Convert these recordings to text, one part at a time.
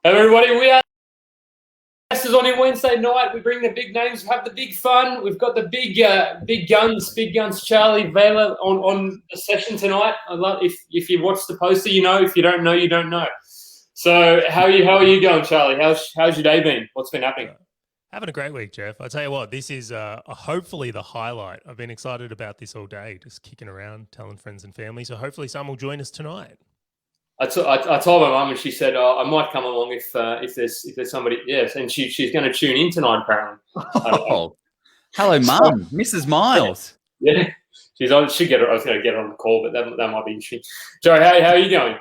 Everybody, we are guests on a Wednesday night. We bring the big names, we have the big fun. We've got the big guns, Charley Valher on the session tonight. I love if you watch the poster, you know. If you don't know, you don't know. So how are you going, Charley? How's your day been? What's been happening? Having a great week, Jeff. I tell you what, this is hopefully the highlight. I've been excited about this all day, just kicking around, telling friends and family. So hopefully someone will join us tonight. I told my mum, and she said, "Oh, I might come along if there's somebody." Yes, and she's going to tune in tonight apparently. Oh, hello, Mum, Mrs. Miles. Yeah, she's on. I was going to get her on the call, but that might be interesting. Joe, how are you going?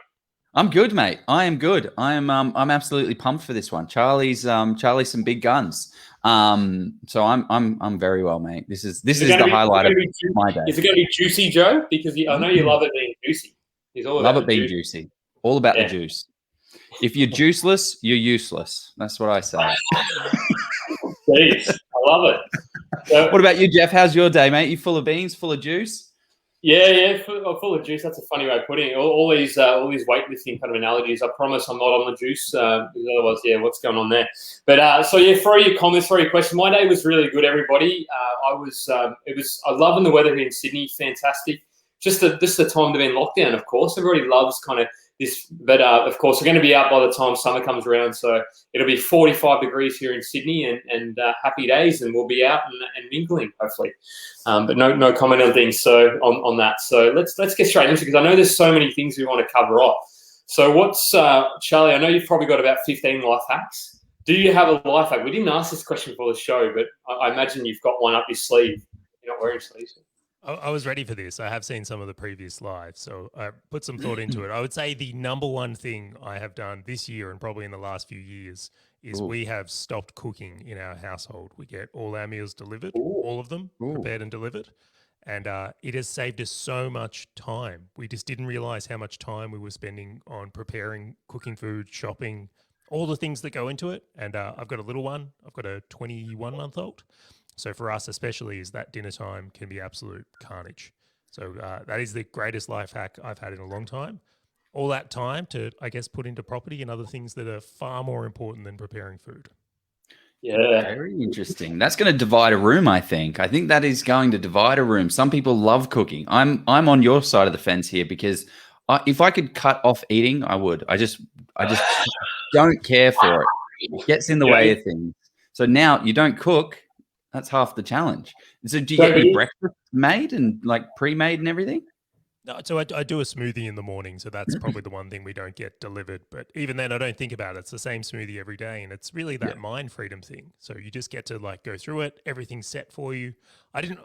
I'm good, mate. I am good. I'm absolutely pumped for this one. Charley's some big guns. So I'm very well, mate. This is the highlight of my day. Is it going to be juicy, Joe? Because I know you love it being juicy. He's all love it being juicy. All about the juice. If you're juiceless, you're useless. That's what I say. Jeez, I love it. So, what about you, Jeff? How's your day, mate? You full of beans, full of juice? Yeah, full of juice. That's a funny way of putting it. All these weightlifting kind of analogies. I promise I'm not on the juice. Because otherwise, what's going on there? But for your comments, for your question, my day was really good. Everybody, I was loving the weather here in Sydney. Fantastic. Just the time to be in lockdown. Of course, everybody loves kind of this, but of course, we're going to be out by the time summer comes around. So it'll be 45 degrees here in Sydney, and happy days, and we'll be out and mingling hopefully. But no comment on things. So on that. So let's get straight into it, because I know there's so many things we want to cover off. So what's Charley? I know you've probably got about 15 life hacks. Do you have a life hack? We didn't ask this question for the show, but I imagine you've got one up your sleeve. You're not wearing sleeves. I was ready for this. I have seen some of the previous lives, so I put some thought into it. I would say the number one thing I have done this year and probably in the last few years is we have stopped cooking in our household. We get all our meals delivered, all of them prepared and delivered. And it has saved us so much time. We just didn't realize how much time we were spending on preparing, cooking food, shopping, all the things that go into it. And I've got a little one. I've got a 21-month-old. So for us especially, is that dinner time can be absolute carnage. So that is the greatest life hack I've had in a long time. All that time to, I guess, put into property and other things that are far more important than preparing food. Yeah. Very interesting. That's going to divide a room, I think. I think that is going to divide a room. Some people love cooking. I'm on your side of the fence here, because if I could cut off eating, I would. I just don't care for it. It gets in the way of things. So now you don't cook. That's half the challenge. So do you get your breakfast made and like pre-made and everything? No, so I do a smoothie in the morning, so that's probably the one thing we don't get delivered. But even then, I don't think about it. It's the same smoothie every day, and it's really that mind freedom thing. So you just get to like go through it. Everything's set for you.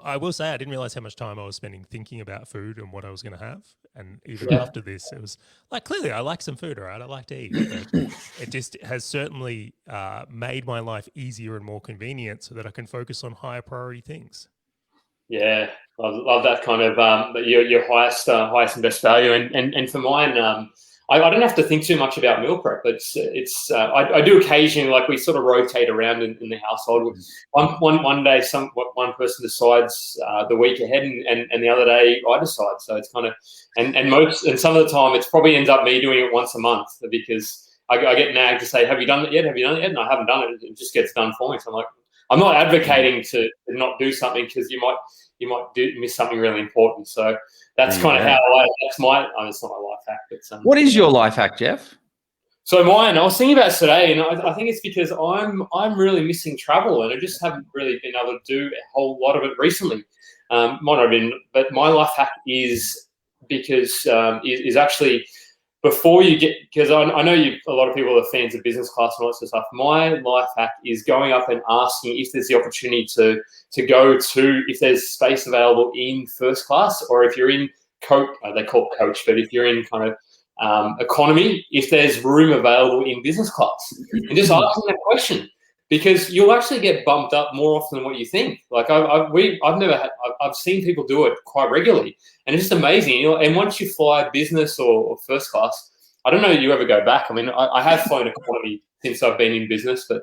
I will say I didn't realize how much time I was spending thinking about food and what I was going to have. And even after this, it was like, clearly I like some food, all right? I like to eat. But it just has certainly made my life easier and more convenient so that I can focus on higher priority things. Yeah, I love that kind of your highest and best value. And for mine, I don't have to think too much about meal prep. But I do occasionally, like we sort of rotate around in the household. One day, one person decides the week ahead, and the other day I decide. So it's kind of and some of the time it's probably ends up me doing it once a month, because I get nagged to say, "Have you done it yet? Have you done it yet?" And I haven't done it. It just gets done for me. So I'm like, I'm not advocating to not do something, because you might miss something really important. So that's kind of how it's not my life hack. But what is your life hack, Jeff? So mine, I was thinking about it today, and I think it's because I'm really missing travel, and I just haven't really been able to do a whole lot of it recently. Might not have been, but my life hack is because is actually, before you get, because I know a lot of people are fans of business class and all that sort of stuff. My life hack is going up and asking if there's the opportunity to go to, if there's space available in first class, or if you're in coach, they call it coach, but if you're in kind of economy, if there's room available in business class, and just asking that question, because you'll actually get bumped up more often than what you think. Like I've seen people do it quite regularly, and it's just amazing. You know, and once you fly business or first class, I don't know that you ever go back. I mean, I have flown economy since I've been in business, but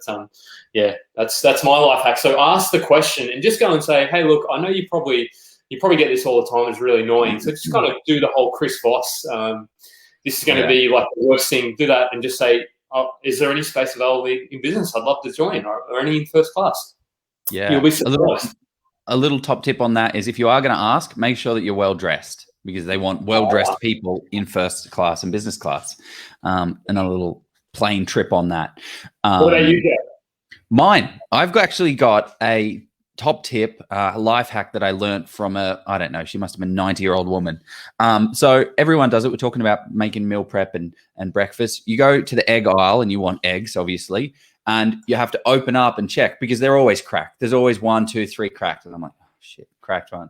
that's my life hack. So ask the question and just go and say, hey, look, I know you probably get this all the time. It's really annoying. So just kind of do the whole Chris Voss this is going to be like the worst thing. Do that and just say, oh, is there any space available in business? I'd love to join, or any in first class. Yeah. You'll be surprised. A little top tip on that is if you are going to ask, make sure that you're well dressed, because they want well dressed people in first class and business class. And a little plain trip on that. What about you, Jeff? Mine, I've actually got a top tip, life hack that I learned from I don't know, she must have been a 90-year-old woman. So everyone does it. We're talking about making meal prep and breakfast. You go to the egg aisle and you want eggs, obviously, and you have to open up and check because they're always cracked. There's always 1, 2, 3 cracked. And I'm like, oh, shit, cracked one,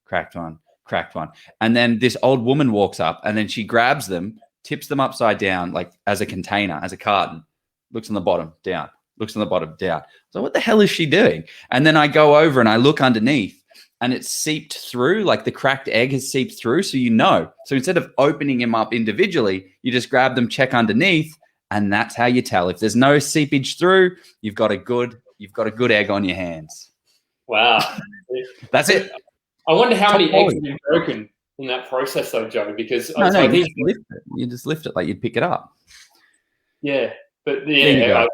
cracked one, cracked one. And then this old woman walks up and then she grabs them, tips them upside down, like as a container, as a carton, looks on the bottom, down, looks on the bottom, down. So what the hell is she doing? And then I go over and I look underneath and it's seeped through, like the cracked egg has seeped through. So you know. So instead of opening them up individually, you just grab them, check underneath, and that's how you tell. If there's no seepage through, you've got a good egg on your hands. Wow. That's it. I wonder how many eggs have been broken in that process though, Joe, because I think you just lift it like you'd pick it up. Yeah. But yeah.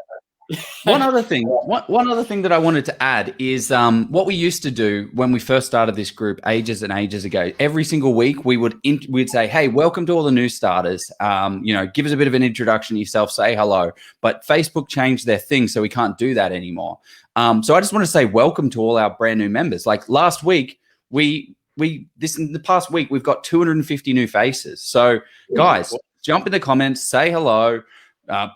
One other thing that I wanted to add is what we used to do when we first started this group ages and ages ago. Every single week we'd say, hey, welcome to all the new starters. Give us a bit of an introduction to yourself, say hello. But Facebook changed their thing, so we can't do that anymore. So I just want to say welcome to all our brand new members. Like last week, in the past week, we've got 250 new faces. So guys, jump in the comments, say hello.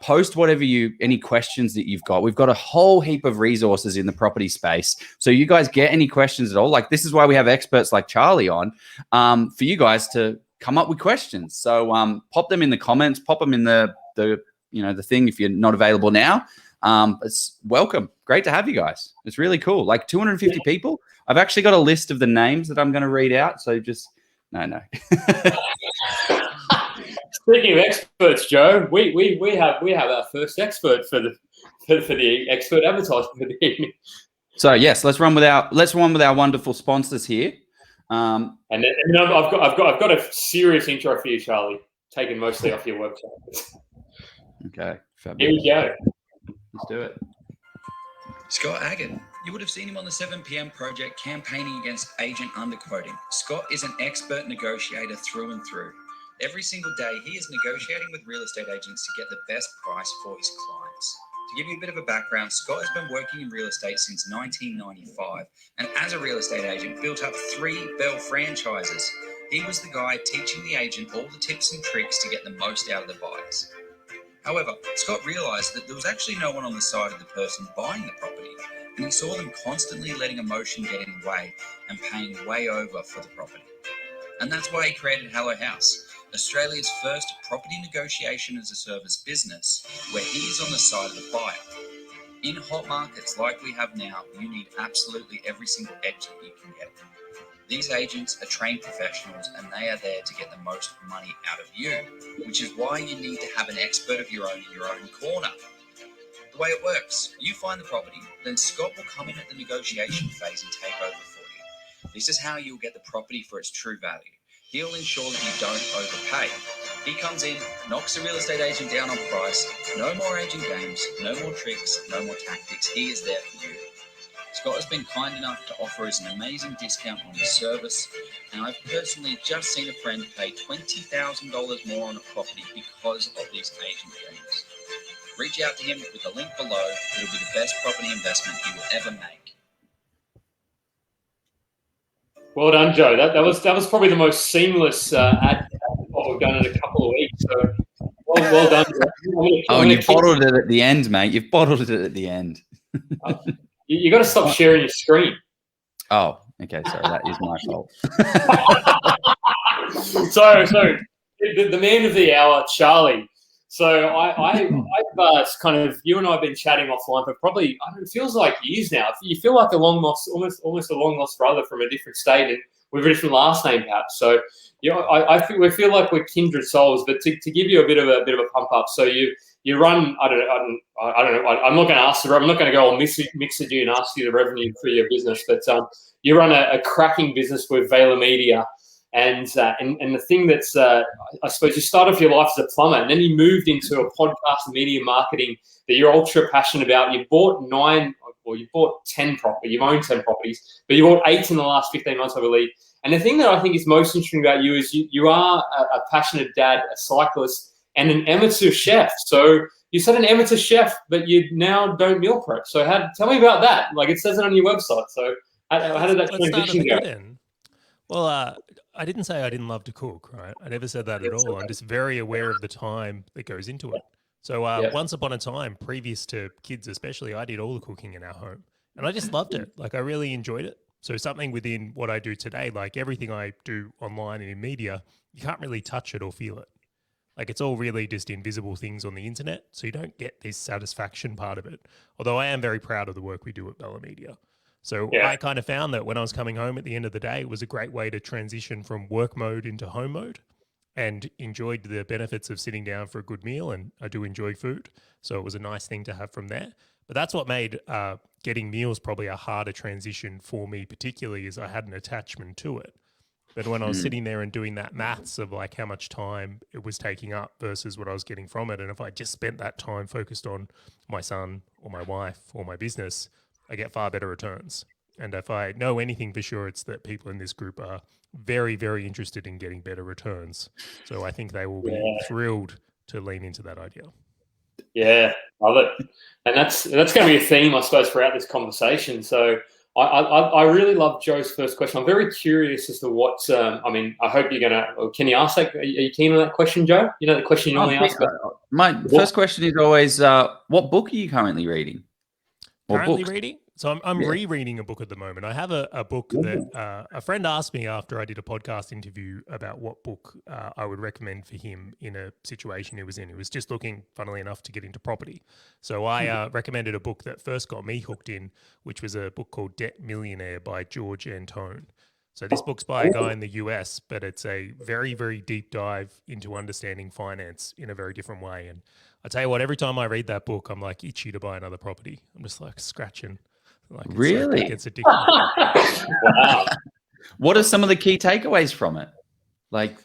Post any questions that you've got. We've got a whole heap of resources in the property space. So you guys get any questions at all? Like this is why we have experts like Charley on, for you guys to come up with questions. So pop them in the comments, pop them in the thing if you're not available now. It's welcome. Great to have you guys. It's really cool. Like 250 people. I've actually got a list of the names that I'm going to read out. So just no. Speaking of experts, Joe, we have our first expert for the expert advertisement for the evening. So yes, let's run with our wonderful sponsors here. And then I've got a serious intro for you, Charley, taken mostly off your website. Okay, fabulous. Here we go. Let's do it. Scott Agate. You would have seen him on the 7 p.m. project campaigning against agent underquoting. Scott is an expert negotiator through and through. Every single day, he is negotiating with real estate agents to get the best price for his clients. To give you a bit of a background, Scott has been working in real estate since 1995, and as a real estate agent, built up 3 Bell franchises. He was the guy teaching the agent all the tips and tricks to get the most out of the buyers. However, Scott realized that there was actually no one on the side of the person buying the property, and he saw them constantly letting emotion get in the way and paying way over for the property. And that's why he created Hello House, Australia's first property negotiation as a service business, where he is on the side of the buyer. In hot markets like we have now, you need absolutely every single edge that you can get. These agents are trained professionals and they are there to get the most money out of you, which is why you need to have an expert of your own in your own corner. The way it works, you find the property, then Scott will come in at the negotiation phase and take over for you. This is how you'll get the property for its true value. He'll ensure that you don't overpay. He comes in, knocks the real estate agent down on price. No more agent games, no more tricks, no more tactics. He is there for you. Scott has been kind enough to offer us an amazing discount on his service, and I've personally just seen a friend pay $20,000 more on a property because of these agent games. Reach out to him with the link below. It'll be the best property investment you will ever make. Well done, Joe. That was probably the most seamless ad what we've done in a couple of weeks. So well done. You bottled it at the end, mate. You've bottled it at the end. You got to stop sharing your screen. Oh, okay. Sorry, that is my fault. So the man of the hour, Charley. So I've kind of, you and I have been chatting offline for probably, it feels like years now. You feel like a long lost, almost a long lost brother from a different state, and with a different last name perhaps. So we feel like we're kindred souls. But to give you a bit of a pump up, so you run, I don't know. I'm not going to ask. I'm not going to go all mix at you and ask you the revenue for your business. But you run a cracking business with Valher Media. And the thing that's, I suppose you started off your life as a plumber, and then you moved into a podcast and media marketing that you're ultra passionate about. You bought 10 properties. You've owned 10 properties, but you bought 8 in the last 15 months, I believe. And the thing that I think is most interesting about you is you are a passionate dad, a cyclist, and an amateur chef. So you said an amateur chef, but you now don't meal prep. So tell me about that. Like, it says it on your website. So how did that transition go? Well, I didn't say I didn't love to cook, right? I never said that at all. I'm just very aware of the time that goes into it. So once upon a time, previous to kids especially, I did all the cooking in our home. And I just loved it. Like, I really enjoyed it. So something within what I do today, like everything I do online and in media, you can't really touch it or feel it. Like, it's all really just invisible things on the internet. So you don't get this satisfaction part of it. Although I am very proud of the work we do at Bella Media. So I kind of found that when I was coming home at the end of the day, it was a great way to transition from work mode into home mode, and enjoyed the benefits of sitting down for a good meal. And I do enjoy food. So it was a nice thing to have from there. But that's what made getting meals probably a harder transition for me, particularly as I had an attachment to it. But when I was sitting there and doing that maths of like how much time it was taking up versus what I was getting from it, and if I just spent that time focused on my son or my wife or my business, I get far better returns. And if I know anything for sure, it's that people in this group are very, very interested in getting better returns. So I think they will be thrilled to lean into that idea. Yeah, love it. And that's going to be a theme, I suppose, throughout this conversation. So I really love Joe's first question. I'm very curious as to what, I hope you're going to, can you ask that? Are you keen on that question, Joe? You know the question you normally ask? My first question is always, what book are you currently reading? Currently reading? So I'm rereading a book at the moment. I have a book that a friend asked me after I did a podcast interview about what book I would recommend for him in a situation he was in. He was just looking, funnily enough, to get into property. So I recommended a book that first got me hooked in, which was a book called Debt Millionaire by George Antone. So this book's by a guy in the US, but it's a very, very deep dive into understanding finance in a very different way. And I tell you what, every time I read that book, I'm like itchy to buy another property. I'm just like scratching. Like, really? It's addictive. Wow. What are some of the key takeaways from it? Like,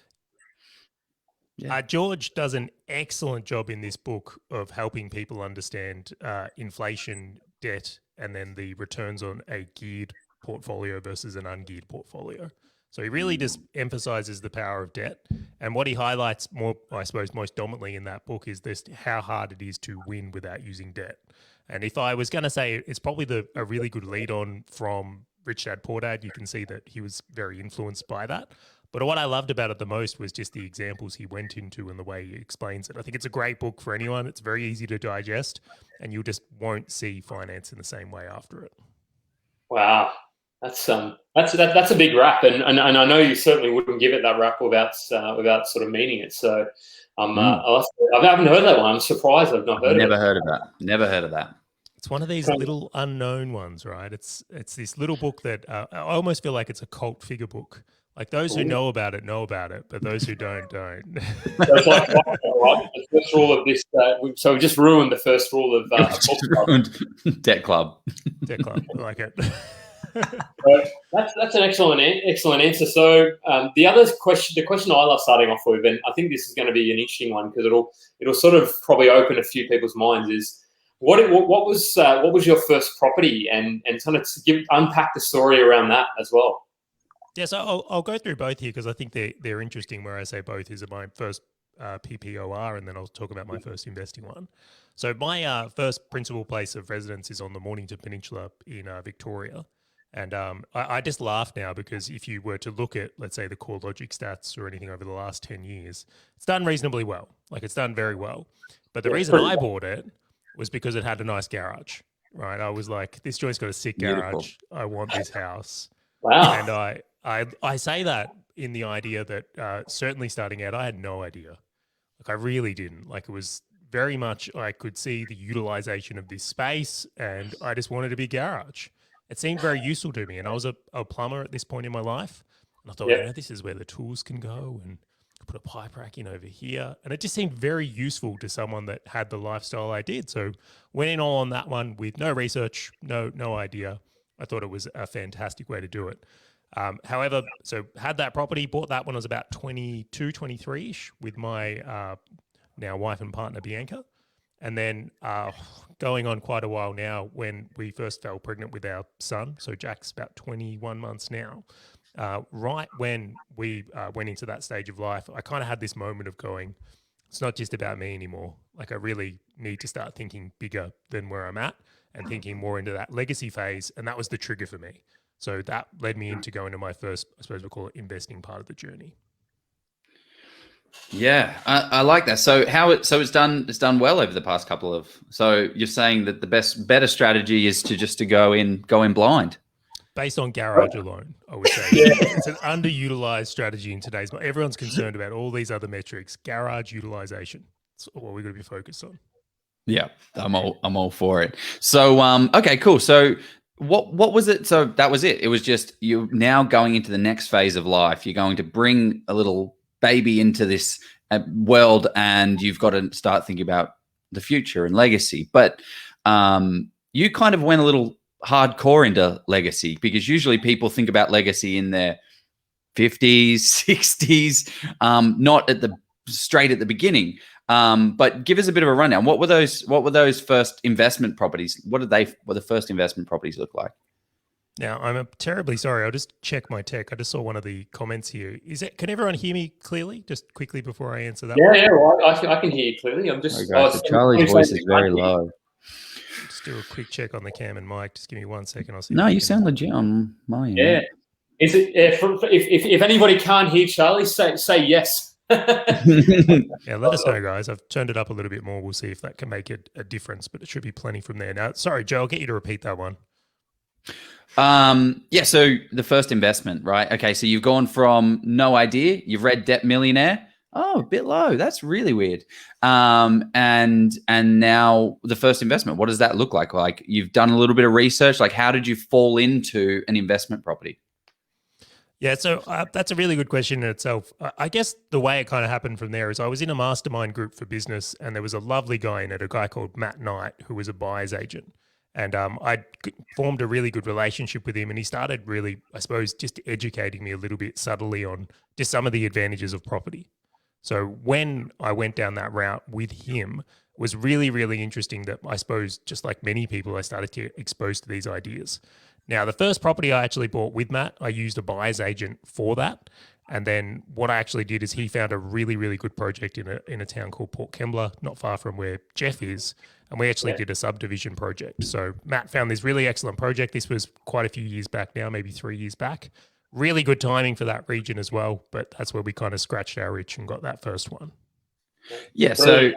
George does an excellent job in this book of helping people understand inflation, debt, and then the returns on a geared portfolio versus an ungeared portfolio. So he really just emphasizes the power of debt. And what he highlights more, I suppose, most dominantly in that book is just how hard it is to win without using debt. And if I was going to say it's probably a really good lead on from Rich Dad Poor Dad, you can see that he was very influenced by that. But what I loved about it the most was just the examples he went into and the way he explains it. I think it's a great book for anyone. It's very easy to digest, and you just won't see finance in the same way after it. Wow. That's a big rap, and I know you certainly wouldn't give it that rap without sort of meaning it. So I haven't heard that one. I'm surprised I've not heard of it. Never heard of that. It's one of these little unknown ones, right? It's this little book that I almost feel like it's a cult figure book. Like those who know about it, but those who don't. So it's like the first rule of this. So we just ruined the first rule of Debt Club. Debt Club, I like it. So that's an excellent answer. So the question I love starting off with, and I think this is going to be an interesting one because it'll sort of probably open a few people's minds, is what was your first property, and kind of unpack the story around that as well. Yeah, so I'll go through both here because I think they're interesting. Where I say both is my first PPOR, and then I'll talk about my first investing one. So my first principal place of residence is on the Mornington Peninsula in Victoria. And I just laugh now because if you were to look at, let's say, the CoreLogic stats or anything over the last 10 years, it's done reasonably well. Like, it's done very well. But the reason I bought it was because it had a nice garage, right? I was like, this joint's got a sick garage. I want this house. Wow. And I say that in the idea that certainly starting out, I had no idea. Like, I really didn't. Like, it was very much, I could see the utilization of this space, and I just wanted a big garage. It seemed very useful to me, and I was a plumber at this point in my life, and I thought, this is where the tools can go, and put a pipe rack in over here, and it just seemed very useful to someone that had the lifestyle I did. So went in all on that one with no research, no idea. I thought it was a fantastic way to do it. However, so had that property, bought that when I was about 22, 23-ish with my now wife and partner, Bianca. And then going on quite a while now when we first fell pregnant with our son. So Jack's about 21 months now. Right when we went into that stage of life, I kind of had this moment of going, it's not just about me anymore. Like I really need to start thinking bigger than where I'm at and thinking more into that legacy phase. And that was the trigger for me. So that led me into going to my first, I suppose we'll call it investing part of the journey. Yeah, I like that. So it's done well over the past couple of. So you're saying that the better strategy is to go in blind. Based on garage alone, I would say. It's an underutilized strategy in today's. Everyone's concerned about all these other metrics. Garage utilization. That's what we're going to be focused on. Yeah, I'm all for it. So okay, cool. So what was it? So that was it. It was just you're now going into the next phase of life. You're going to bring a little baby into this world, and you've got to start thinking about the future and legacy. But you kind of went a little hardcore into legacy, because usually people think about legacy in their 50s, 60s, not straight at the beginning. But give us a bit of a rundown. What were those first investment properties? What the first investment properties look like? Now, I'm terribly sorry. I'll just check my tech. I just saw one of the comments here. Can everyone hear me clearly? Just quickly before I answer that. Yeah, right. I can hear you clearly. I'm just. So Charlie's voice is very low. Just do a quick check on the cam and mic. Just give me 1 second. I'll see. No, you sound legit on my end. Yeah. Is it? If anybody can't hear Charlie, say yes. Yeah, let us know, guys. I've turned it up a little bit more. We'll see if that can make it a difference, but it should be plenty from there. Now, sorry, Joe, I'll get you to repeat that one. Yeah, so the first investment, right? Okay, so you've gone from no idea, you've read Debt Millionaire. Oh, a bit low. That's really weird. And now the first investment, what does that look like? Like you've done a little bit of research. Like how did you fall into an investment property? Yeah, so that's a really good question in itself. I guess the way it kind of happened from there is I was in a mastermind group for business, and there was a lovely guy in it, a guy called Matt Knight, who was a buyer's agent. And I formed a really good relationship with him, and he started really, I suppose, just educating me a little bit subtly on just some of the advantages of property. So when I went down that route with him, it was really, really interesting that I suppose, just like many people, I started to get exposed to these ideas. Now, the first property I actually bought with Matt, I used a buyer's agent for that. And then what I actually did is he found a really, really good project in a town called Port Kembla, not far from where Jeff is. And we actually did a subdivision project. So Matt found this really excellent project. This was quite a few years back now, maybe 3 years back. Really good timing for that region as well. But that's where we kind of scratched our itch and got that first one. Yeah. So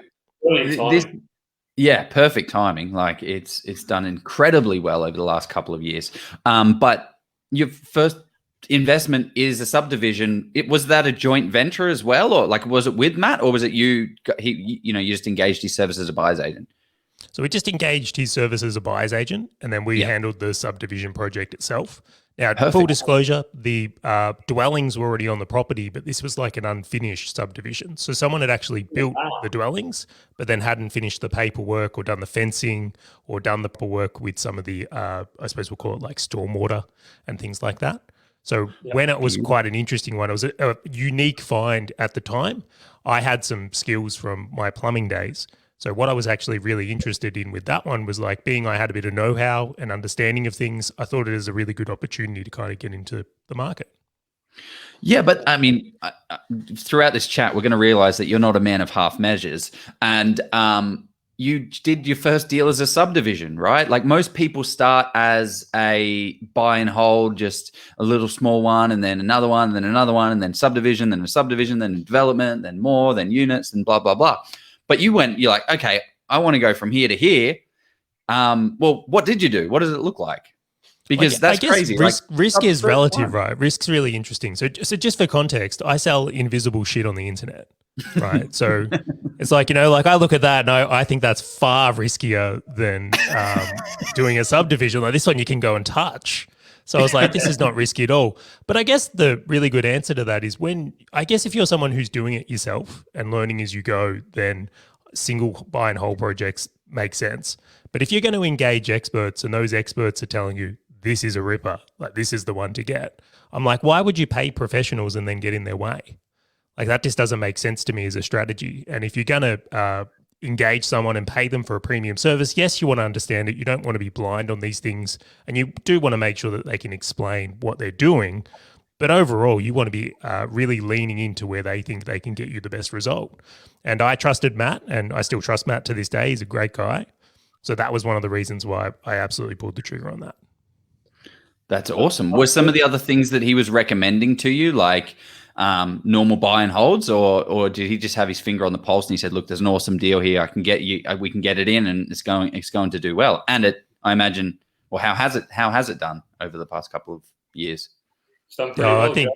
perfect timing. Like it's done incredibly well over the last couple of years. But your first investment is a subdivision. Was that a joint venture as well, or like was it with Matt, or was it you just engaged his service as a buyer's agent? So we just engaged his service as a buyer's agent, and then we handled the subdivision project itself. Now, full disclosure, the dwellings were already on the property, but this was like an unfinished subdivision. So someone had actually built the dwellings, but then hadn't finished the paperwork or done the fencing or done the work with some of the, I suppose we'll call it like stormwater and things like that. So when it was quite an interesting one, it was a unique find at the time. I had some skills from my plumbing days. So what I was actually really interested in with that one was like I had a bit of know-how and understanding of things. I thought it was a really good opportunity to kind of get into the market. Yeah, but I mean, throughout this chat, we're going to realize that you're not a man of half measures. And you did your first deal as a subdivision, right? Like most people start as a buy and hold, just a little small one, and then another one, and then another one, and then subdivision, then a subdivision, then development, then more, then units, and blah, blah, blah. But you're like, okay, I want to go from here to here. Well, what did you do? What does it look like? Because that's crazy. Risk is relative, right? Risk's really interesting. So just for context, I sell invisible shit on the internet, right? So it's like, like I look at that and I think that's far riskier than doing a subdivision. Like this one you can go and touch. So I was like, this is not risky at all. But I guess the really good answer to that is if you're someone who's doing it yourself and learning as you go, then single buy and hold projects make sense. But if you're going to engage experts and those experts are telling you this is a ripper. Like, this is the one to get. I'm like, why would you pay professionals and then get in their way? Like, that just doesn't make sense to me as a strategy. And if you're going to engage someone and pay them for a premium service, yes, you want to understand it. You don't want to be blind on these things. And you do want to make sure that they can explain what they're doing. But overall, you want to be really leaning into where they think they can get you the best result. And I trusted Matt, and I still trust Matt to this day. He's a great guy. So that was one of the reasons why I absolutely pulled the trigger on that. That's awesome. Were some of the other things that he was recommending to you, like normal buy and holds, or did he just have his finger on the pulse and he said, look, there's an awesome deal here. I can get you, we can get it in, and it's going to do well. And I imagine, well, how has it done over the past couple of years? I think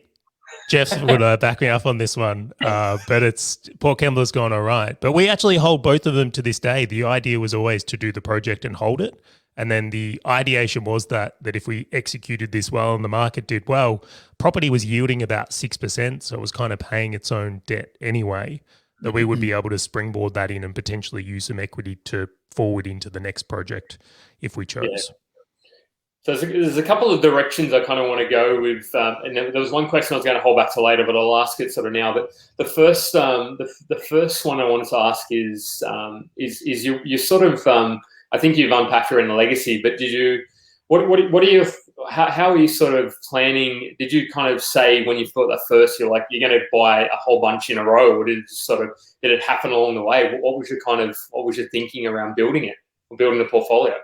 Jeff would back me up on this one, but it's Port Kembla's gone all right. But we actually hold both of them to this day. The idea was always to do the project and hold it. And then the ideation was that if we executed this well and the market did well, property was yielding about 6%. So it was kind of paying its own debt anyway, that we would be able to springboard that in and potentially use some equity to forward into the next project if we chose. Yeah. So there's a couple of directions I kind of want to go with, and there was one question I was going to hold back to later, but I'll ask it sort of now. But the first one I wanted to ask is you sort of I think you've unpacked your own legacy, but did you how are you sort of planning? Did you kind of say when you thought that first you're going to buy a whole bunch in a row, or did it happen along the way? What was your thinking around building it or building the portfolio?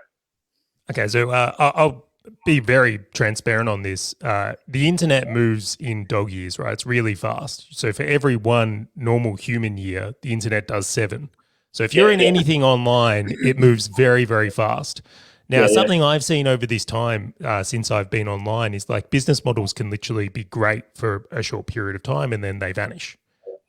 Okay, so I'll be very transparent on this. The internet moves in dog years, right? It's really fast. So for every one normal human year, the internet does 7. So if you're in anything online, it moves very, very fast. Now, something I've seen over this time since I've been online is like business models can literally be great for a short period of time and then they vanish.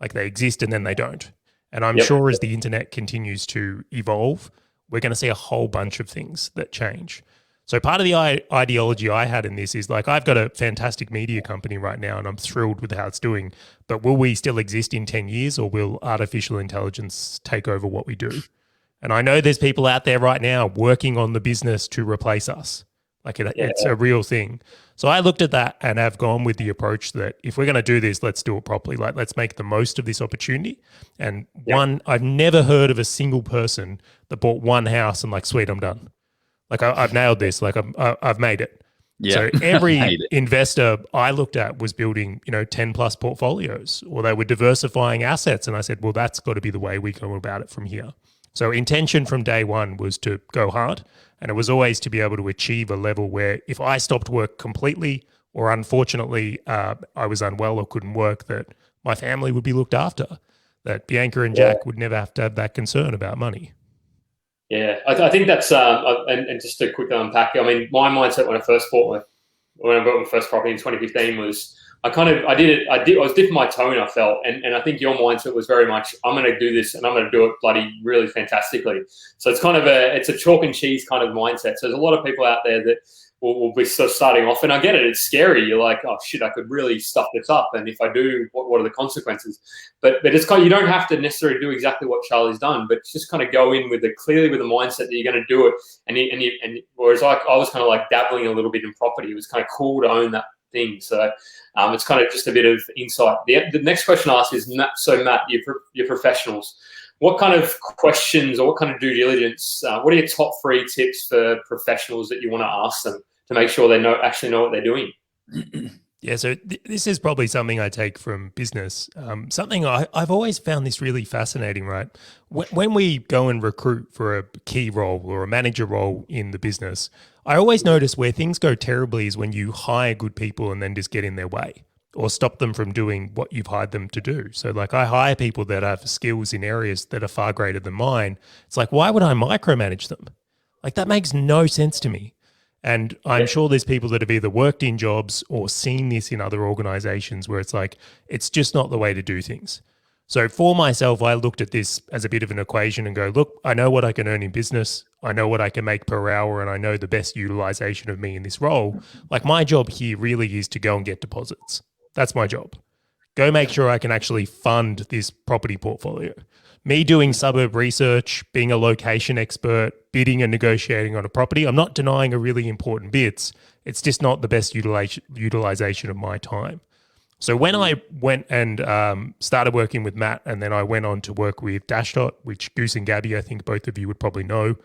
Like they exist and then they don't. And I'm sure as the internet continues to evolve, we're going to see a whole bunch of things that change. So part of the ideology I had in this is like, I've got a fantastic media company right now and I'm thrilled with how it's doing, but will we still exist in 10 years or will artificial intelligence take over what we do? And I know there's people out there right now working on the business to replace us. Like it's a real thing. So I looked at that and have gone with the approach that if we're going to do this, let's do it properly. Like let's make the most of this opportunity. And I've never heard of a single person that bought one house and like, sweet, I'm done. Like I've nailed this. Like I've made it. Yeah. So every investor I looked at was building, 10 plus portfolios, or they were diversifying assets. And I said, well, that's got to be the way we go about it from here. So intention from day one was to go hard. And it was always to be able to achieve a level where if I stopped work completely, or unfortunately I was unwell or couldn't work, that my family would be looked after, that Bianca and Jack would never have to have that concern about money. Yeah, I think that's and just to quickly unpack. I mean, my mindset when I bought my first property in 2015 was I was dipping my toe in. I felt, and I think your mindset was very much I'm going to do this and I'm going to do it bloody really fantastically. So it's kind of it's a chalk and cheese kind of mindset. So there's a lot of people out there that will be sort of starting off, and I get it. It's scary. You're like, oh shit, I could really stuff this up, and if I do, what are the consequences? But it's kind of, you don't have to necessarily do exactly what Charley's done, but just kind of go in clearly with the mindset that you're going to do it. And whereas I was kind of like dabbling a little bit in property, it was kind of cool to own that thing. So it's kind of just a bit of insight. The next question I ask is, so Matt, you're professionals. What kind of questions or what kind of due diligence? What are your top 3 tips for professionals that you want to ask them to make sure they actually know what they're doing? Yeah, so this is probably something I take from business. Something I've always found this really fascinating, right? When we go and recruit for a key role or a manager role in the business, I always notice where things go terribly is when you hire good people and then just get in their way or stop them from doing what you've hired them to do. So like I hire people that have skills in areas that are far greater than mine. It's like, why would I micromanage them? Like that makes no sense to me. And I'm sure there's people that have either worked in jobs or seen this in other organizations where it's like, it's just not the way to do things. So for myself, I looked at this as a bit of an equation and go, look, I know what I can earn in business. I know what I can make per hour, and I know the best utilization of me in this role. Like my job here really is to go and get deposits. That's my job. go make sure I can actually fund this property portfolio. Me doing suburb research, being a location expert, bidding and negotiating on a property, I'm not denying a really important bits. It's just not the best utilization of my time. So when I went and started working with Matt, and then I went on to work with Dashdot, which Goose and Gabby, I think both of you would probably know.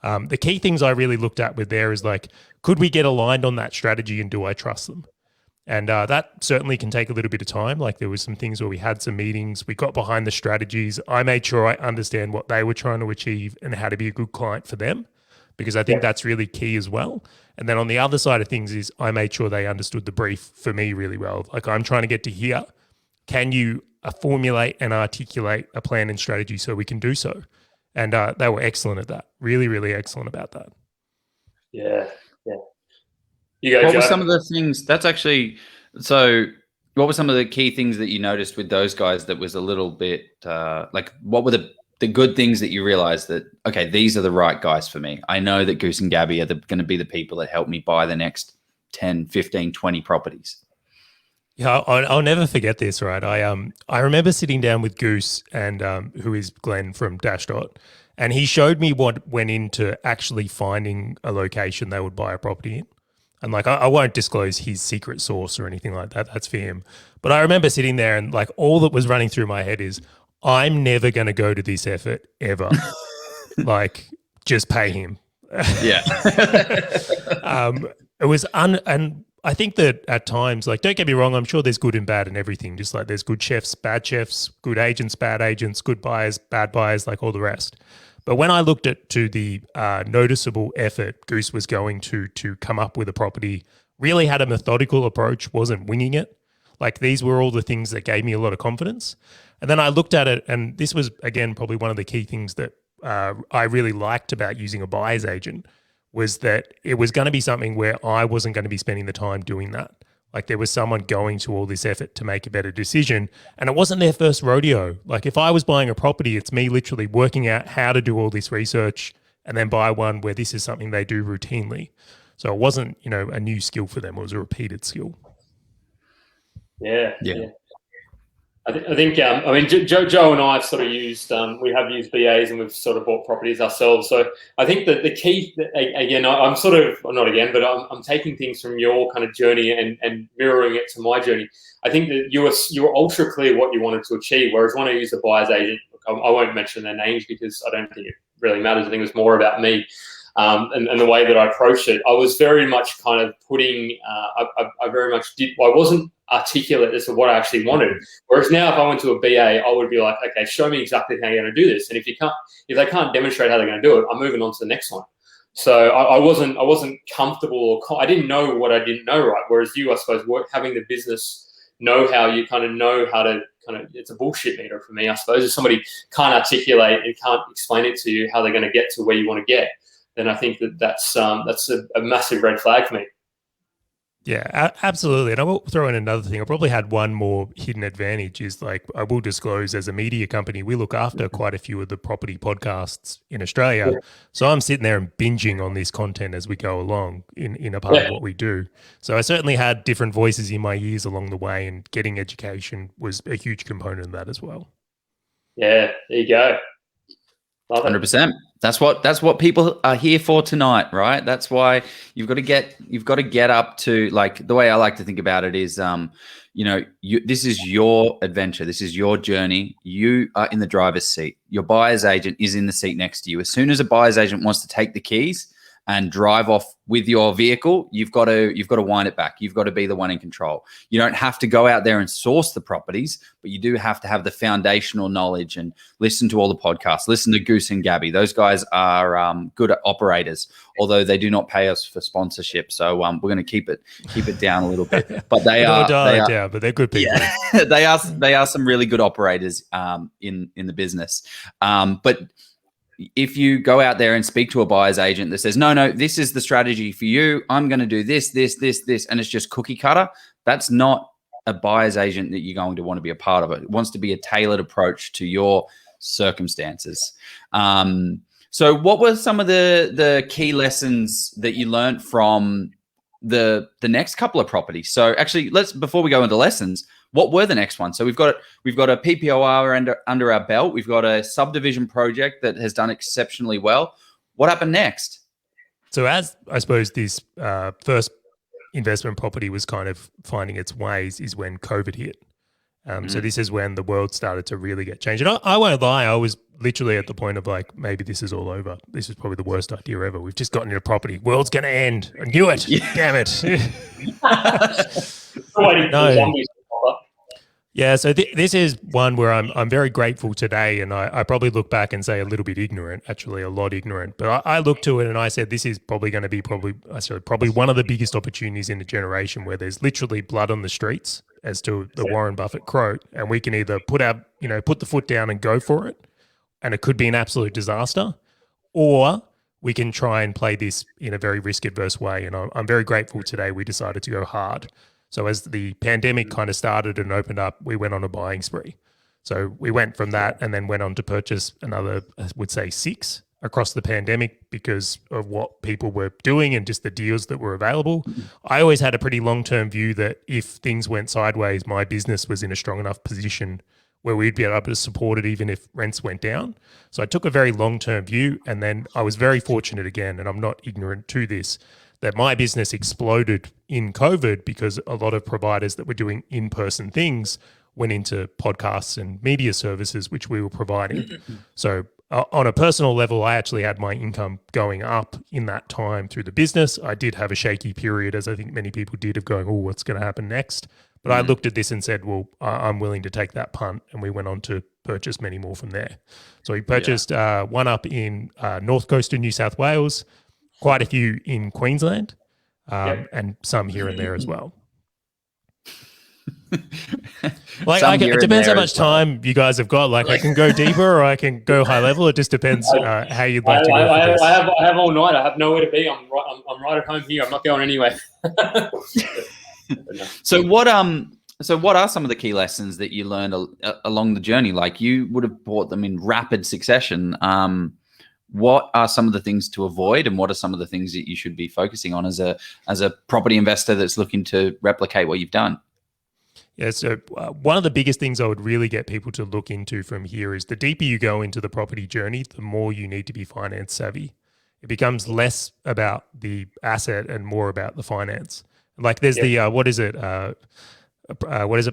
The key things I really looked at with there is like, could we get aligned on that strategy and do I trust them? And that certainly can take a little bit of time. Like there was some things where we had some meetings, we got behind the strategies. I made sure I understand what they were trying to achieve and how to be a good client for them, because I think that's really key as well. And then on the other side of things is I made sure they understood the brief for me really well. Like I'm trying to get to here. Can you formulate and articulate a plan and strategy so we can do so? And they were excellent at that. Really, really excellent about that. Yeah. You go, what Joe. were some of the things that's actually so what were some of the key things that you noticed with those guys that was a little bit like what were the good things that you realized that, okay, these are the right guys for me? I know that Goose and Gabby are going to be the people that help me buy the next 10, 15, 20 properties. Yeah, I'll never forget this, right? I remember sitting down with Goose and who is Glenn from Dashdot, and he showed me what went into actually finding a location they would buy a property in. And like, I won't disclose his secret source or anything like that. That's for him. But I remember sitting there and like all that was running through my head is, I'm never going to go to this effort ever. Like, just pay him. Yeah. It was and I think that at times, like, don't get me wrong, I'm sure there's good and bad in everything. Just like there's good chefs, bad chefs, good agents, bad agents, good buyers, bad buyers, like all the rest. But when I looked at to the noticeable effort Goose was going to come up with a property, really had a methodical approach, wasn't winging it. Like these were all the things that gave me a lot of confidence. And then I looked at it, and this was, again, probably one of the key things that I really liked about using a buyer's agent, was that it was going to be something where I wasn't going to be spending the time doing that. Like there was someone going to all this effort to make a better decision, and it wasn't their first rodeo. Like if I was buying a property, it's me literally working out how to do all this research and then buy one where this is something they do routinely. So it wasn't, a new skill for them. It was a repeated skill. Yeah. I think Joe and I have sort of used, we have used BAs and we've sort of bought properties ourselves. So I think that the key, again, I'm sort of, not again, but I'm taking things from your kind of journey and mirroring it to my journey. I think that you were ultra clear what you wanted to achieve, whereas when I use a buyer's agent, I won't mention their names because I don't think it really matters. I think it was more about me. And the way that I approached it, I was very much kind of putting, I very much did, I wasn't articulate as to what I actually wanted. Whereas now if I went to a BA, I would be like, okay, show me exactly how you're going to do this. And if they can't demonstrate how they're going to do it, I'm moving on to the next one. So I wasn't comfortable, or I didn't know what I didn't know, right? Whereas you, I suppose, having the business know-how, you kind of know how to it's a bullshit meter for me, I suppose. If somebody can't articulate and can't explain it to you how they're going to get to where you want to get, then I think that's a massive red flag for me. Yeah, absolutely. And I will throw in another thing. I probably had one more hidden advantage is like, I will disclose as a media company, we look after quite a few of the property podcasts in Australia. Yeah. So I'm sitting there and binging on this content as we go along in a part of what we do. So I certainly had different voices in my ears along the way, and getting education was a huge component of that as well. Yeah, there you go. 100%. That's what people are here for tonight, right? That's why you've got to get up to, like, the way I like to think about it is, this is your adventure. This is your journey. You are in the driver's seat. Your buyer's agent is in the seat next to you. As soon as a buyer's agent wants to take the keys and drive off with your vehicle, you've got to wind it back. You've got to be the one in control. You don't have to go out there and source the properties, but you do have to have the foundational knowledge and listen to all the podcasts. Listen to Goose and Gabby. Those guys are good operators, although they do not pay us for sponsorship. So we're going to keep it down a little bit. But they are down, but they're good people. Yeah, they are some really good operators in the business. But if you go out there and speak to a buyer's agent that says, no, this is the strategy for you, I'm going to do this, and it's just cookie cutter, that's not a buyer's agent that you're going to want to be a part of. It wants to be a tailored approach to your circumstances. So what were some of the key lessons that you learned from the next couple of properties? So actually, before we go into lessons, What were the next ones? So we've got a PPOR under our belt. We've got a subdivision project that has done exceptionally well. What happened next? So as I suppose this first investment property was kind of finding its ways is when COVID hit. So this is when the world started to really get changed. And I won't lie, I was literally at the point of like, maybe this is all over. This is probably the worst idea ever. We've just gotten into property. World's going to end. I knew it. Yeah. Damn it. No. Yeah, so this is one where I'm very grateful today, and I probably look back and say a little bit ignorant, actually a lot ignorant. But I looked to it and I said this is probably going to be probably one of the biggest opportunities in a generation where there's literally blood on the streets, as to the Warren Buffett quote, and we can either put the foot down and go for it, and it could be an absolute disaster, or we can try and play this in a very risk-adverse way. And I'm very grateful today we decided to go hard. So as the pandemic kind of started and opened up, we went on a buying spree. So we went from that and then went on to purchase another, I would say 6 across the pandemic because of what people were doing and just the deals that were available. I always had a pretty long-term view that if things went sideways, my business was in a strong enough position where we'd be able to support it even if rents went down. So I took a very long-term view, and then I was very fortunate again, and I'm not ignorant to this, that my business exploded in COVID because a lot of providers that were doing in-person things went into podcasts and media services, which we were providing. So on a personal level, I actually had my income going up in that time through the business. I did have a shaky period, as I think many people did, of going, oh, what's going to happen next? But I looked at this and said, well, I'm willing to take that punt. And we went on to purchase many more from there. So we purchased one up in North Coast of New South Wales, quite a few in Queensland, and some here and there as well. It depends how much time you guys have got. Like I can go deeper or I can go high level. It just depends how you'd like to go. I have all night. I have nowhere to be. I'm right at home here. I'm not going anywhere. So what are some of the key lessons that you learned along the journey? Like you would have bought them in rapid succession. What are some of the things to avoid, and what are some of the things that you should be focusing on as a property investor that's looking to replicate what you've done? Yeah, so one of the biggest things I would really get people to look into from here is the deeper you go into the property journey, the more you need to be finance savvy. It becomes less about the asset and more about the finance. Like there's what is it?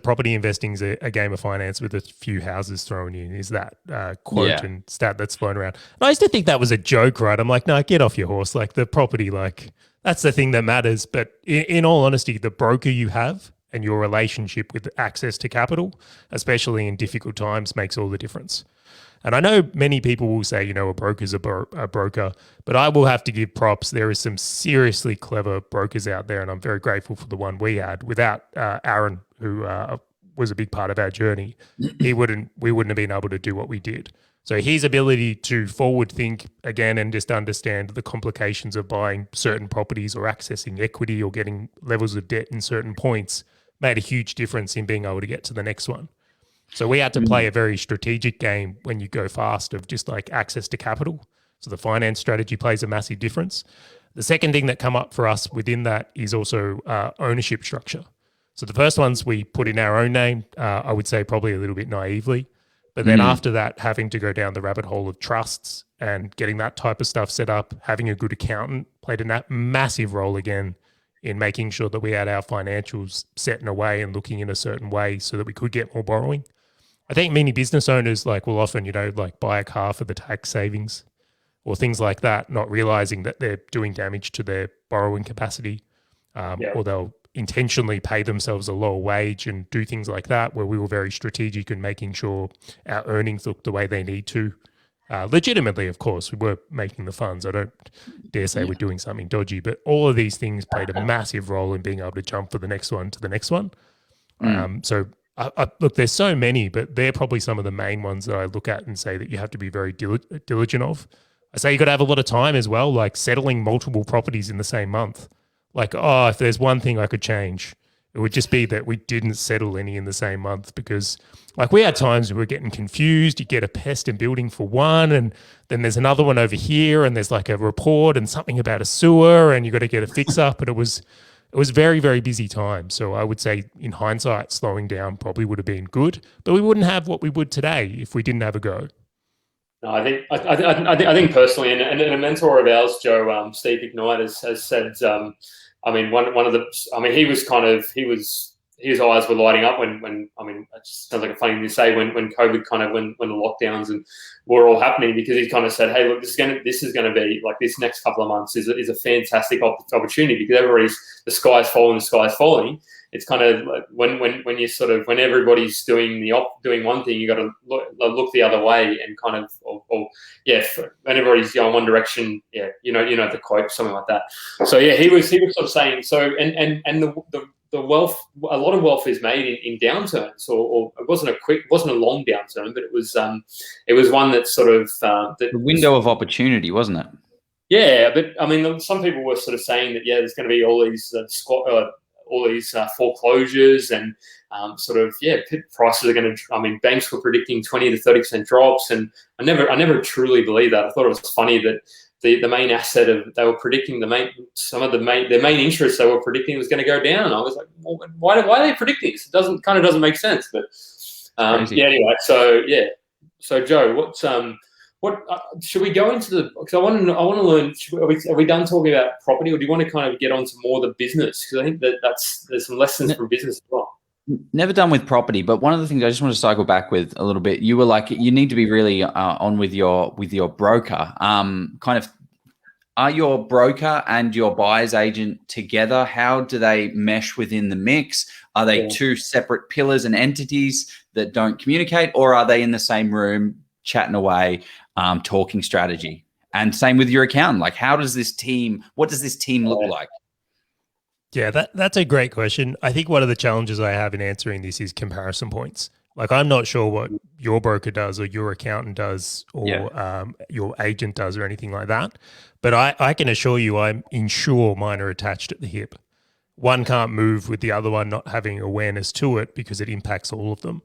Property investing is a game of finance with a few houses thrown in, is that quote and stat that's flown around. And I used to think that was a joke, right? I'm like, no, get off your horse. Like the property, like that's the thing that matters. But in all honesty, the broker you have and your relationship with access to capital, especially in difficult times, makes all the difference. And I know many people will say, a broker's a broker, but I will have to give props. There is some seriously clever brokers out there, and I'm very grateful for the one we had. Without Aaron, who was a big part of our journey, we wouldn't have been able to do what we did. So his ability to forward think again and just understand the complications of buying certain properties or accessing equity or getting levels of debt in certain points made a huge difference in being able to get to the next one. So we had to play a very strategic game when you go fast of just like access to capital. So the finance strategy plays a massive difference. The second thing that come up for us within that is also ownership structure. So the first ones we put in our own name, I would say probably a little bit naively. But then after that, having to go down the rabbit hole of trusts and getting that type of stuff set up, having a good accountant played a massive role again in making sure that we had our financials set in a way and looking in a certain way so that we could get more borrowing. I think many business owners will often, buy a car for the tax savings or things like that, not realizing that they're doing damage to their borrowing capacity, or they'll intentionally pay themselves a lower wage and do things like that, where we were very strategic in making sure our earnings look the way they need to. Legitimately, of course, we were making the funds. I don't dare say we're doing something dodgy, but all of these things played a massive role in being able to jump from the next one to the next one. So look, there's so many, but they're probably some of the main ones that I look at and say that you have to be very diligent of. I say you got to have a lot of time as well, like settling multiple properties in the same month. If there's one thing I could change, it would just be that we didn't settle any in the same month, because we had times we were getting confused. You get a pest in building for one, and then there's another one over here, and there's a report and something about a sewer, and you got to get a fix up. And it was it was very, very busy time. So I would say in hindsight, slowing down probably would have been good, but we wouldn't have what we would today if we didn't have a go. No, I think personally, and a mentor of ours, Joe, Steve Ignite, has said, I mean, one of the, I mean, his eyes were lighting up when I mean, it just sounds like a funny thing to say when COVID kind of when the lockdowns and were all happening, because he kind of said, hey, look, this is going to be like, this next couple of months is a fantastic opportunity, because the sky's falling. It's kind of like when you sort of, when everybody's doing one thing, you got to look the other way, and kind of, when everybody's going one direction, you know the quote, something like that. So yeah, he was sort of saying, so and the wealth, a lot of wealth is made in downturns, or it wasn't a long downturn, but it was one that sort of the window of opportunity, wasn't it? Yeah, but I mean, some people were sort of saying that there's going to be all these foreclosures, and prices are going to. I mean, banks were predicting 20 to 30% drops, and I never truly believed that. I thought it was funny that the main asset they were predicting their main interest they were predicting was going to go down. I was like, well, why are they predicting this? It doesn't make sense. But anyway, so Joe, what should we go into the? Because I want to learn. Are we done talking about property, or do you want to kind of get onto more of the business? Because I think there's some lessons from business as well. Never done with property, but one of the things I just want to cycle back with a little bit. You were like, you need to be really on with your broker. Kind of, are your broker and your buyer's agent together? How do they mesh within the mix? Are they two separate pillars and entities that don't communicate, or are they in the same room chatting away, talking strategy? And same with your accountant. Like, what does this team look like? Yeah, that's a great question. I think one of the challenges I have in answering this is comparison points. Like, I'm not sure what your broker does, or your accountant does, or your agent does, or anything like that. But I can assure you, I'm sure mine are attached at the hip. One can't move with the other one not having awareness to it, because it impacts all of them.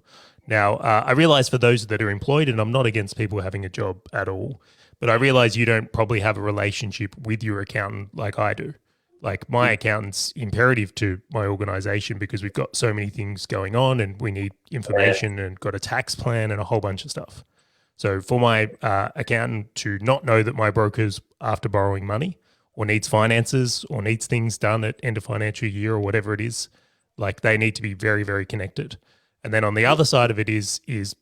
Now, I realize for those that are employed, and I'm not against people having a job at all, but I realize you don't probably have a relationship with your accountant like I do. Like, my accountant's imperative to my organization, because we've got so many things going on and we need information and got a tax plan and a whole bunch of stuff. So for my accountant to not know that my broker's after borrowing money, or needs finances, or needs things done at end of financial year, or whatever it is, like, they need to be very, very connected. And then on the other side of it is it's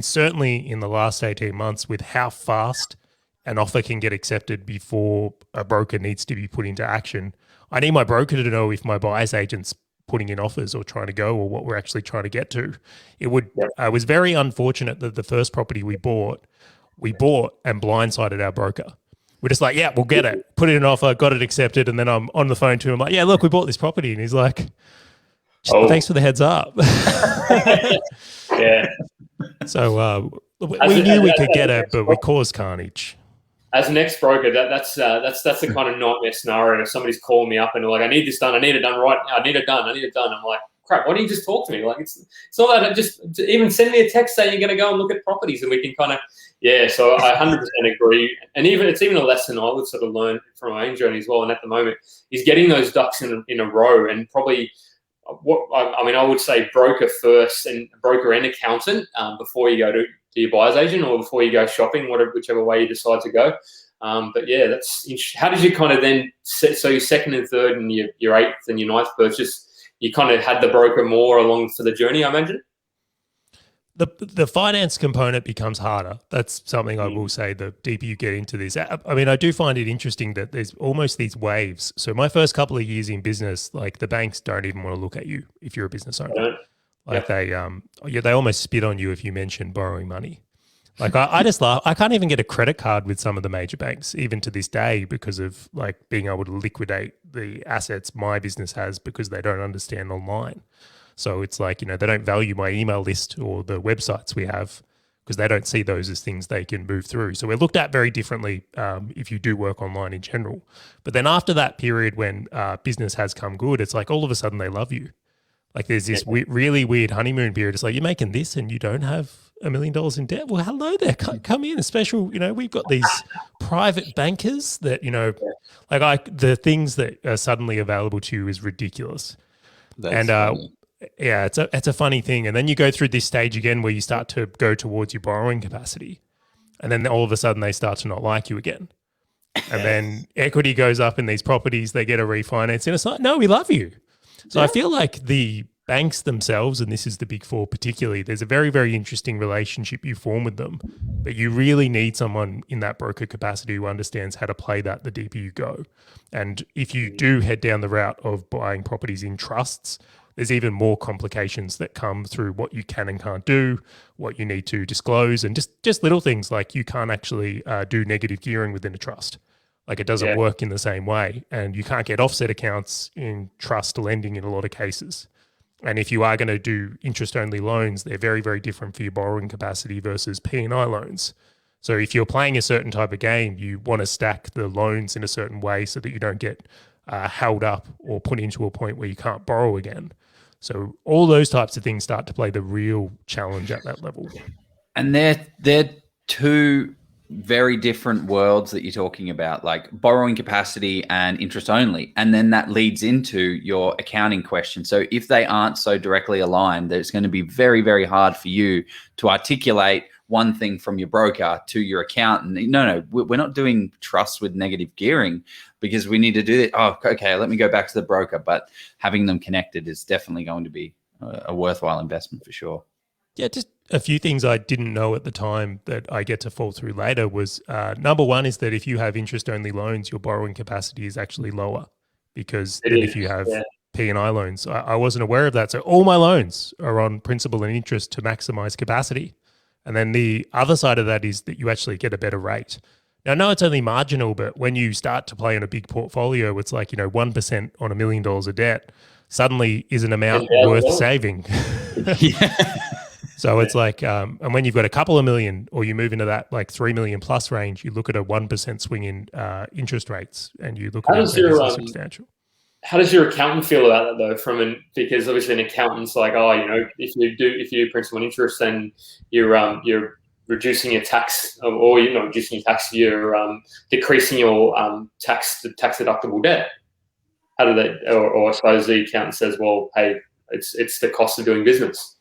certainly in the last 18 months, with how fast an offer can get accepted before a broker needs to be put into action. I need my broker to know if my buyer's agent's putting in offers or trying to go, or what we're actually trying to get to. It was very unfortunate that the first property we bought and blindsided our broker. We're just like, yeah, we'll get it. Put in an offer, got it accepted, and then I'm on the phone to him like, yeah, look, we bought this property. And he's like, thanks for the heads up. Yeah. So we knew we could get it, but we caused carnage. As an ex-broker, that's the kind of nightmare scenario. If somebody's calling me up and they're like, I need this done, I need it done right now, I need it done. I'm like, crap, why don't you just talk to me? Like, it's not that, just even send me a text saying you're going to go and look at properties, and we can kind of, so I 100% agree. And it's even a lesson I would sort of learn from my own journey as well. And at the moment is getting those ducks in a row, and probably I would say broker first, and broker and accountant before you go to your buyer's agent, or before you go shopping, whichever way you decide to go. But yeah, that's how did you kind of then so your second and third and your eighth and your ninth purchase, you kind of had the broker more along for the journey, I imagine? The finance component becomes harder. That's something I will say, the deeper you get into this. I mean, I do find it interesting that there's almost these waves. So my first couple of years in business, like, the banks don't even want to look at you if you're a business owner. Like, they almost spit on you if you mention borrowing money. Like, I just laugh. I can't even get a credit card with some of the major banks, even to this day, because of, like, being able to liquidate the assets my business has, because they don't understand online. So it's like, they don't value my email list or the websites we have, because they don't see those as things they can move through. So we're looked at very differently if you do work online in general. But then after that period when business has come good, it's like all of a sudden they love you. Like there's this really weird honeymoon period. It's like you're making this and you don't have $1 million in debt. Well, hello there. Come in. A special, we've got these private bankers that, the things that are suddenly available to you is ridiculous. That's funny. Yeah, it's a funny thing. And then you go through this stage again where you start to go towards your borrowing capacity. And then all of a sudden they start to not like you again. And then equity goes up in these properties, they get a refinance, and it's like, no, we love you. So I feel like the banks themselves, and this is the big four particularly, there's a very, very interesting relationship you form with them. But you really need someone in that broker capacity who understands how to play that the deeper you go. And if you do head down the route of buying properties in trusts, there's even more complications that come through what you can and can't do, what you need to disclose, and just little things like you can't actually do negative gearing within a trust. Like it doesn't work in the same way, and you can't get offset accounts in trust lending in a lot of cases. And if you are going to do interest-only loans, they're very, very different for your borrowing capacity versus P&I loans. So if you're playing a certain type of game, you want to stack the loans in a certain way so that you don't get held up or put into a point where you can't borrow again. So all those types of things start to play the real challenge at that level. And they're two very different worlds that you're talking about, like borrowing capacity and interest only. And then that leads into your accounting question. So if they aren't so directly aligned, it's going to be very, very hard for you to articulate one thing from your broker to your accountant. No, we're not doing trusts with negative gearing because we need to do that. Oh, okay, let me go back to the broker. But having them connected is definitely going to be a worthwhile investment for sure. Yeah, just a few things I didn't know at the time that I get to fall through later was number one is that if you have interest-only loans, your borrowing capacity is actually lower because if you have P&I loans, I wasn't aware of that. So all my loans are on principal and interest to maximize capacity. And then the other side of that is that you actually get a better rate. Now, I know it's only marginal, but when you start to play on a big portfolio, it's like, 1% on $1 million of debt suddenly is an amount worth saving. So it's like, and when you've got a couple of million or you move into that like 3 million plus range, you look at a 1% swing in interest rates and you look at it as substantial. How does your accountant feel about that though? Because obviously an accountant's like, if you do principal and interest, then you're reducing your tax, or you're not reducing your tax, you're decreasing your tax deductible debt. How do they? Or I suppose the accountant says, well, hey, it's the cost of doing business.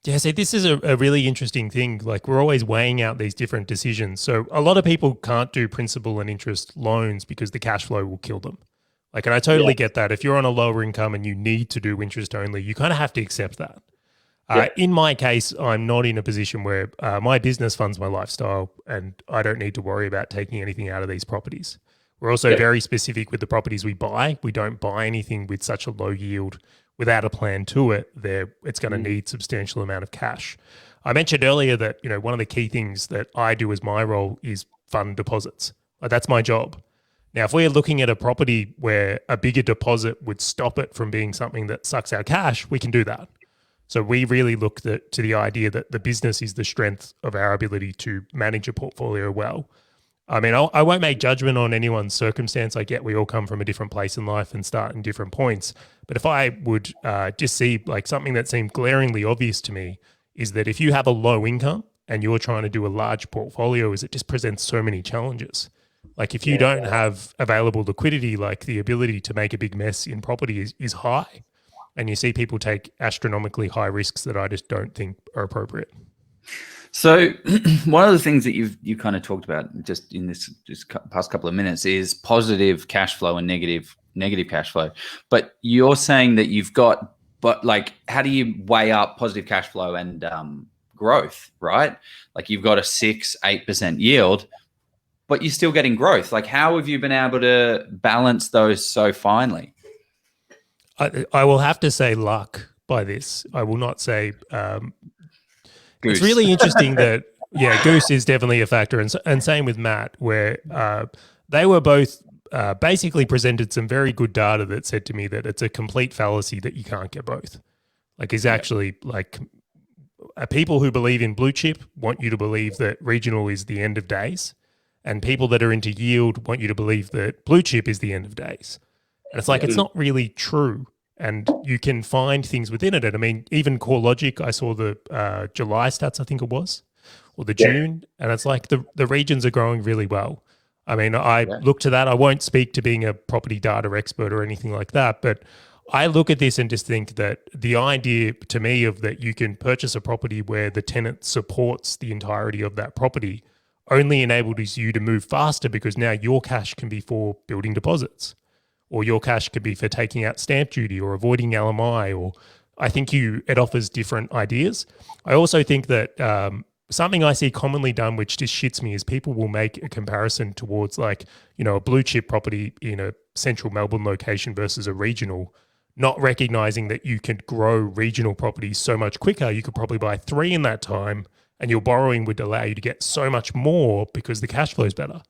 Yeah, see, this is a really interesting thing. Like we're always weighing out these different decisions. So a lot of people can't do principal and interest loans because the cash flow will kill them. Like, and I totally get that. If you're on a lower income and you need to do interest only, you kind of have to accept that. In my case, I'm not in a position where my business funds my lifestyle and I don't need to worry about taking anything out of these properties. We're also very specific with the properties we buy. We don't buy anything with such a low yield without a plan to it. It's going to need substantial amount of cash. I mentioned earlier that, one of the key things that I do as my role is fund deposits. That's my job. Now, if we're looking at a property where a bigger deposit would stop it from being something that sucks our cash, we can do that. So we really look to the idea that the business is the strength of our ability to manage a portfolio well. I mean, I won't make judgment on anyone's circumstance. I get we all come from a different place in life and start in different points. But if I would just see like something that seemed glaringly obvious to me is that if you have a low income and you're trying to do a large portfolio, is it just presents so many challenges. Like if you don't have available liquidity, like the ability to make a big mess in property is high. And you see people take astronomically high risks that I just don't think are appropriate. So one of the things that you kind of talked about just in this past couple of minutes is positive cash flow and negative cash flow. But you're saying that how do you weigh up positive cash flow and growth, right? Like you've got a 6-8% yield, but you're still getting growth. Like how have you been able to balance those so finely? I will have to say luck by this. I will not say Goose. It's really interesting that, Goose is definitely a factor. And same with Matt, where they were both basically presented some very good data that said to me that it's a complete fallacy that you can't get both. Like it's actually like people who believe in blue chip want you to believe that regional is the end of days. And people that are into yield want you to believe that blue chip is the end of days. And it's like, it's not really true. and you can find things within it. And I mean, even CoreLogic, I saw the July stats, I think it was, or the June, and it's like the regions are growing really well. I mean, I look to that. I won't speak to being a property data expert or anything like that, but I look at this and just think that the idea to me of that you can purchase a property where the tenant supports the entirety of that property only enables you to move faster, because now your cash can be for building deposits, or your cash could be for taking out stamp duty or avoiding LMI, or I think it offers different ideas. I also think that something I see commonly done, which just shits me, is people will make a comparison towards like, a blue chip property in a central Melbourne location versus a regional, not recognizing that you can grow regional properties so much quicker. You could probably buy 3 in that time, and your borrowing would allow you to get so much more because the cash flow is better,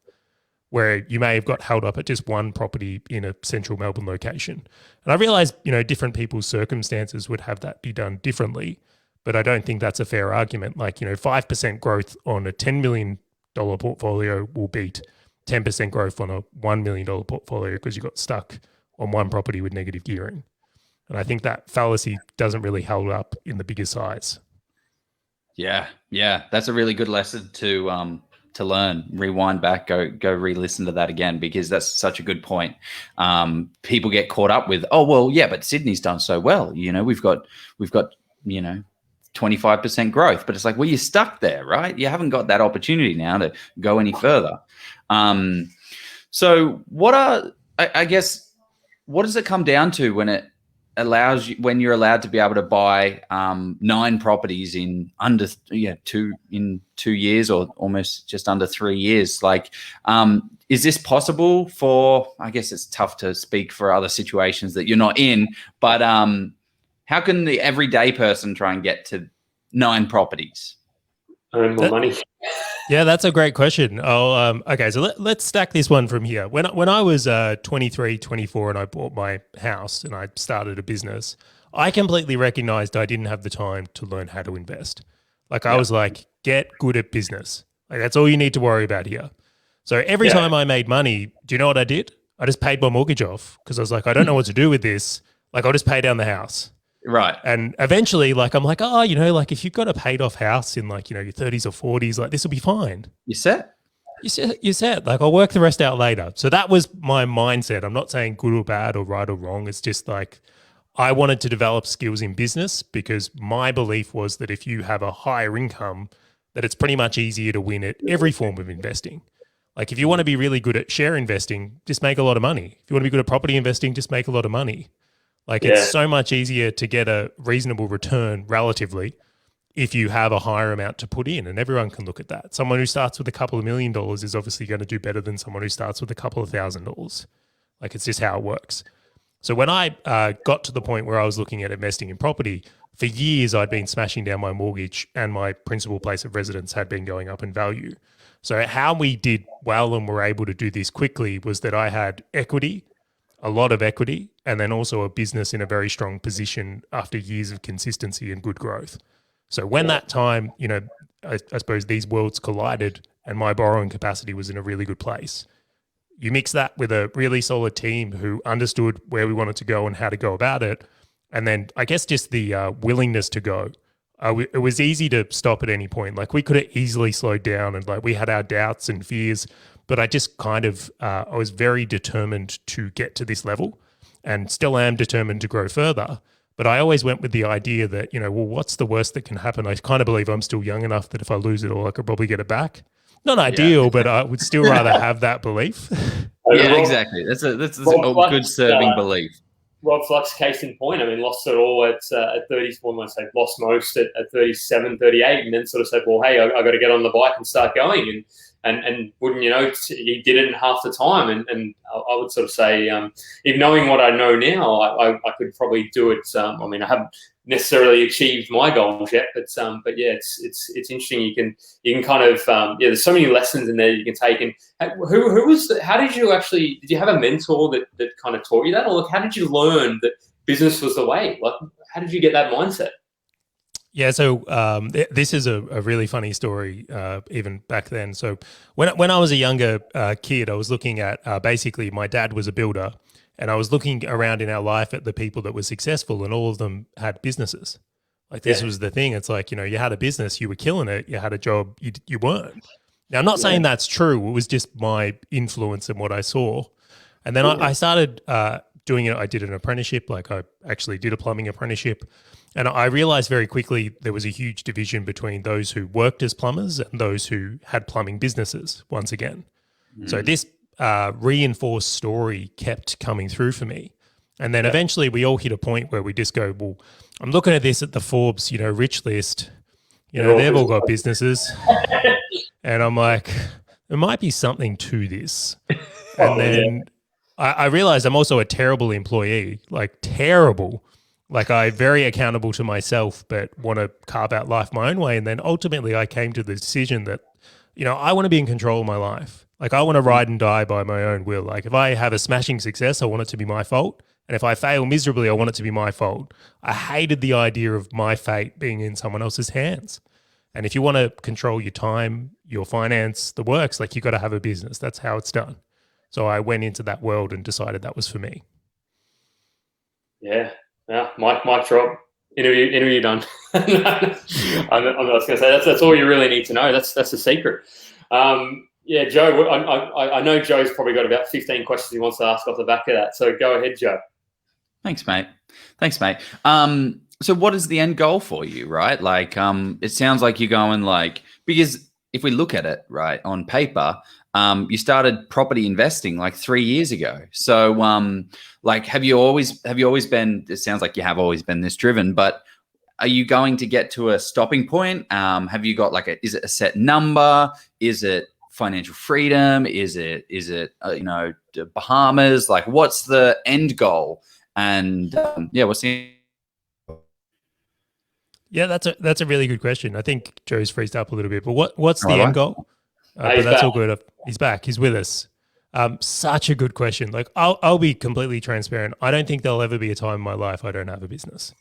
where you may have got held up at just one property in a central Melbourne location. And I realize, different people's circumstances would have that be done differently, but I don't think that's a fair argument. Like, 5% growth on a $10 million portfolio will beat 10% growth on a $1 million portfolio because you got stuck on one property with negative gearing. And I think that fallacy doesn't really hold up in the bigger size. Yeah. That's a really good lesson to learn. Rewind back, go re-listen to that again, because that's such a good point. People get caught up with, oh, well, yeah, but Sydney's done so well. We've got 25% growth, but it's like, well, you're stuck there, right? You haven't got that opportunity now to go any further. So what does it come down to when it allows you, when you're allowed to be able to buy 9 properties in under 2 years, or almost just under 3 years? Like, is this possible for, I guess it's tough to speak for other situations that you're not in, but how can the everyday person try and get to 9 properties? Earn more money. Yeah, that's a great question. Okay, so let's stack this one from here. When I was 23, 24 and I bought my house and I started a business, I completely recognized I didn't have the time to learn how to invest. Like, I was like, get good at business. Like, that's all you need to worry about here. So every time I made money, do you know what I did? I just paid my mortgage off, because I was like, I don't know what to do with this. Like, I'll just pay down the house. Right. And eventually, like, I'm like, like, if you've got a paid off house in like, your 30s or 40s, like, this will be fine. You're set. You're set. Like, I'll work the rest out later. So that was my mindset. I'm not saying good or bad or right or wrong. It's just like, I wanted to develop skills in business, because my belief was that if you have a higher income, that it's pretty much easier to win at every form of investing. Like, if you want to be really good at share investing, just make a lot of money. If you want to be good at property investing, just make a lot of money. Like, it's so much easier to get a reasonable return relatively if you have a higher amount to put in, and everyone can look at that. Someone who starts with a couple of $1 million is obviously going to do better than someone who starts with a couple of $1,000. Like, it's just how it works. So when I got to the point where I was looking at investing in property, for years I'd been smashing down my mortgage, and my principal place of residence had been going up in value. So how we did well and were able to do this quickly was that I had equity, a lot of equity, and then also a business in a very strong position after years of consistency and good growth. So when that time, I suppose these worlds collided and my borrowing capacity was in a really good place. You mix that with a really solid team who understood where we wanted to go and how to go about it. And then I guess just the willingness to go. It was easy to stop at any point. Like, we could have easily slowed down, and like, we had our doubts and fears, but I just kind of, I was very determined to get to this level, and still am determined to grow further. But I always went with the idea that, well, what's the worst that can happen? I kind of believe I'm still young enough that if I lose it all, I could probably get it back. Not ideal, but I would still rather have that belief. Yeah, exactly. That's a good serving belief. Rob Fluck's case in point. I mean, lost it all at 30, well, I say lost most at 37, 38, and then sort of said, well, hey, I got to get on the bike and start going. And wouldn't you know, he did it in half the time. And I would sort of say, even knowing what I know now, I could probably do it. I mean, I haven't necessarily achieved my goals yet, but yeah, it's interesting. You can kind of there's so many lessons in there you can take. And who was how did you have a mentor that kind of taught you that, or how did you learn that business was the way? Like, how did you get that mindset? Yeah, so this is a really funny story, even back then. So when I was a younger kid, I was looking at basically my dad was a builder, and I was looking around in our life at the people that were successful, and all of them had businesses. Like this was the thing. It's like, you had a business, you were killing it. You had a job, you weren't. Now, I'm not saying that's true. It was just my influence and what I saw. And then I started doing it. I did an apprenticeship. Like I actually did a plumbing apprenticeship. And I realized very quickly there was a huge division between those who worked as plumbers and those who had plumbing businesses once again. So this reinforced story kept coming through for me. And then eventually we all hit a point where we just go, well, I'm looking at this at the Forbes, rich list. They've all got businesses. And I'm like, there might be something to this. And then I realized I'm also a terrible employee, like terrible. Like I'm very accountable to myself, but want to carve out life my own way. And then ultimately I came to the decision that, I want to be in control of my life. Like I want to ride and die by my own will. Like if I have a smashing success, I want it to be my fault. And if I fail miserably, I want it to be my fault. I hated the idea of my fate being in someone else's hands. And if you want to control your time, your finance, the works, like you got to have a business. That's how it's done. So I went into that world and decided that was for me. Yeah. Mic drop. Interview done. I'm just going to say that's all you really need to know. That's the secret. Joe, I know Joe's probably got about 15 questions he wants to ask off the back of that. So go ahead, Joe. Thanks, mate. So what is the end goal for you, right? Like, it sounds like you're going because if we look at it, right, on paper, you started property investing like 3 years ago. So, have you always been, it sounds like you have always been this driven, but are you going to get to a stopping point? Have you got is it a set number? Is it financial freedom? Is it the Bahamas? Like, what's the end goal? And what's the... Yeah, that's a really good question. I think Joe's freezed up a little bit, but what's the end goal? But that's all good. He's back. He's with us. Such a good question. Like I'll be completely transparent. I don't think there'll ever be a time in my life I don't have a business.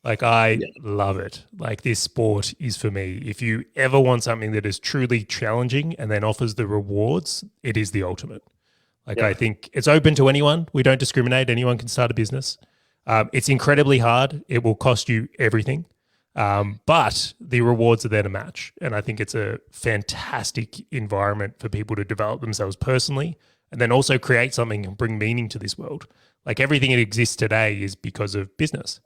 Like I love it. Like this sport is for me. If you ever want something that is truly challenging and then offers the rewards, it is the ultimate. Like I think it's open to anyone. We don't discriminate. Anyone can start a business. It's incredibly hard. It will cost you everything. But the rewards are there to match. And I think it's a fantastic environment for people to develop themselves personally and then also create something and bring meaning to this world. Like everything that exists today is because of business.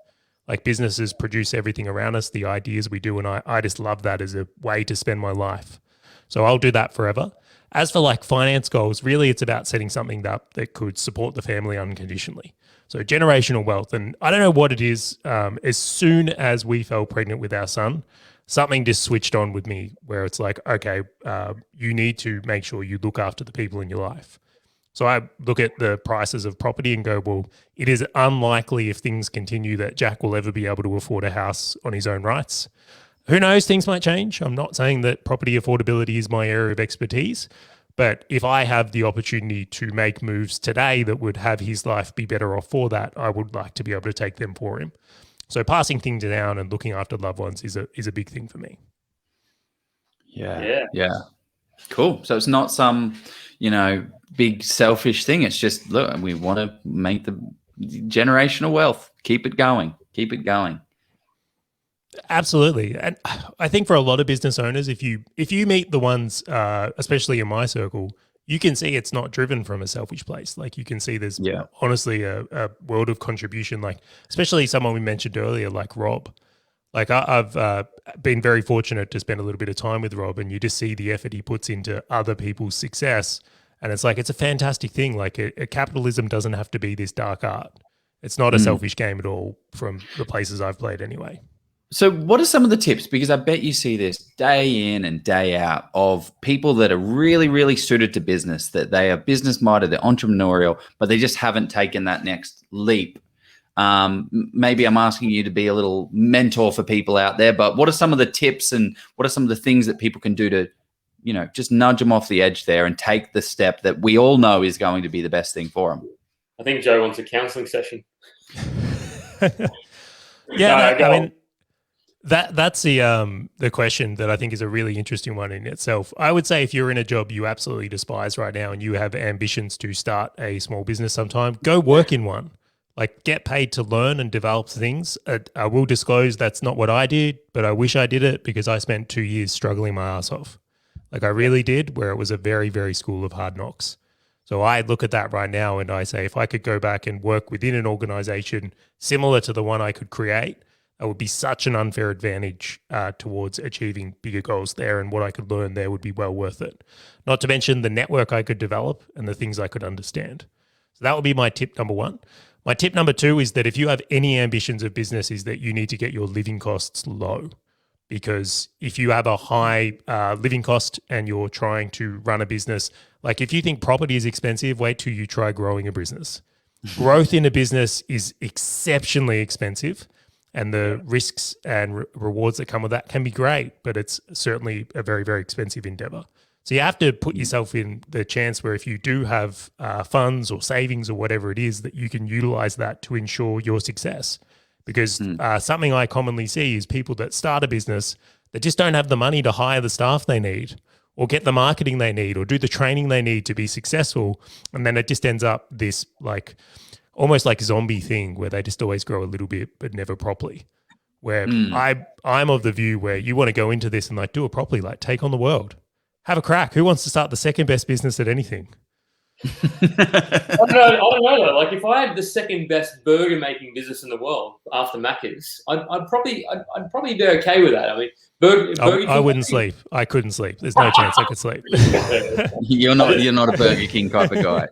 Like businesses produce everything around us, the ideas we do. And I just love that as a way to spend my life. So I'll do that forever. As for finance goals, really it's about setting something up that could support the family unconditionally. So generational wealth. And I don't know what it is. As soon as we fell pregnant with our son, something just switched on with me where it's like, okay, you need to make sure you look after the people in your life. So I look at the prices of property and go, well, it is unlikely if things continue that Jack will ever be able to afford a house on his own rights. Who knows, things might change. I'm not saying that property affordability is my area of expertise, but if I have the opportunity to make moves today that would have his life be better off for that, I would like to be able to take them for him. So passing things down and looking after loved ones is a big thing for me. Yeah. Cool. So it's not some, big selfish thing. It's just, look, we want to make the generational wealth. Keep it going. Absolutely. And I think for a lot of business owners, if you meet the ones, especially in my circle, you can see it's not driven from a selfish place. Like you can see there's honestly a world of contribution, like especially someone we mentioned earlier, like Rob. Like I've been very fortunate to spend a little bit of time with Rob, and you just see the effort he puts into other people's success. And it's like, it's a fantastic thing. Like capitalism doesn't have to be this dark art. It's not a selfish game at all from the places I've played anyway. So what are some of the tips? Because I bet you see this day in and day out of people that are really, really suited to business, that they are business minded, they're entrepreneurial, but they just haven't taken that next leap. Maybe I'm asking you to be a little mentor for people out there, but what are some of the tips and what are some of the things that people can do to, just nudge them off the edge there and take the step that we all know is going to be the best thing for them? I think Joe wants a counseling session. Yeah, That's the question that I think is a really interesting one in itself. I would say if you're in a job you absolutely despise right now and you have ambitions to start a small business sometime, go work in one. Like, get paid to learn and develop things. I will disclose that's not what I did, but I wish I did it because I spent 2 years struggling my ass off. Like, I really did, where it was a very, very school of hard knocks. So I look at that right now and I say, if I could go back and work within an organization similar to the one I could create, that would be such an unfair advantage towards achieving bigger goals there, and what I could learn there would be well worth it. Not to mention the network I could develop and the things I could understand. So that would be my tip number one. My tip number two is that if you have any ambitions of business, is that you need to get your living costs low. Because if you have a high living cost and you're trying to run a business, like if you think property is expensive, wait till you try growing a business. Growth in a business is exceptionally expensive, and the risks and rewards that come with that can be great, but it's certainly a very, very expensive endeavor. So you have to put yourself in the chance where if you do have funds or savings or whatever it is, that you can utilize that to ensure your success. Because something I commonly see is people that start a business that just don't have the money to hire the staff they need or get the marketing they need or do the training they need to be successful. And then it just ends up this like almost like zombie thing where they just always grow a little bit but never properly. Where I'm of the view where you want to go into this and like do it properly, like take on the world. Have a crack. Who wants to start the second best business at anything? I don't know though. Like if I had the second best burger making business in the world after Macca's, I'd probably be okay with that. I mean, Burger I wouldn't sleep. I couldn't sleep. There's no chance I could sleep. You're not a Burger King type of guy.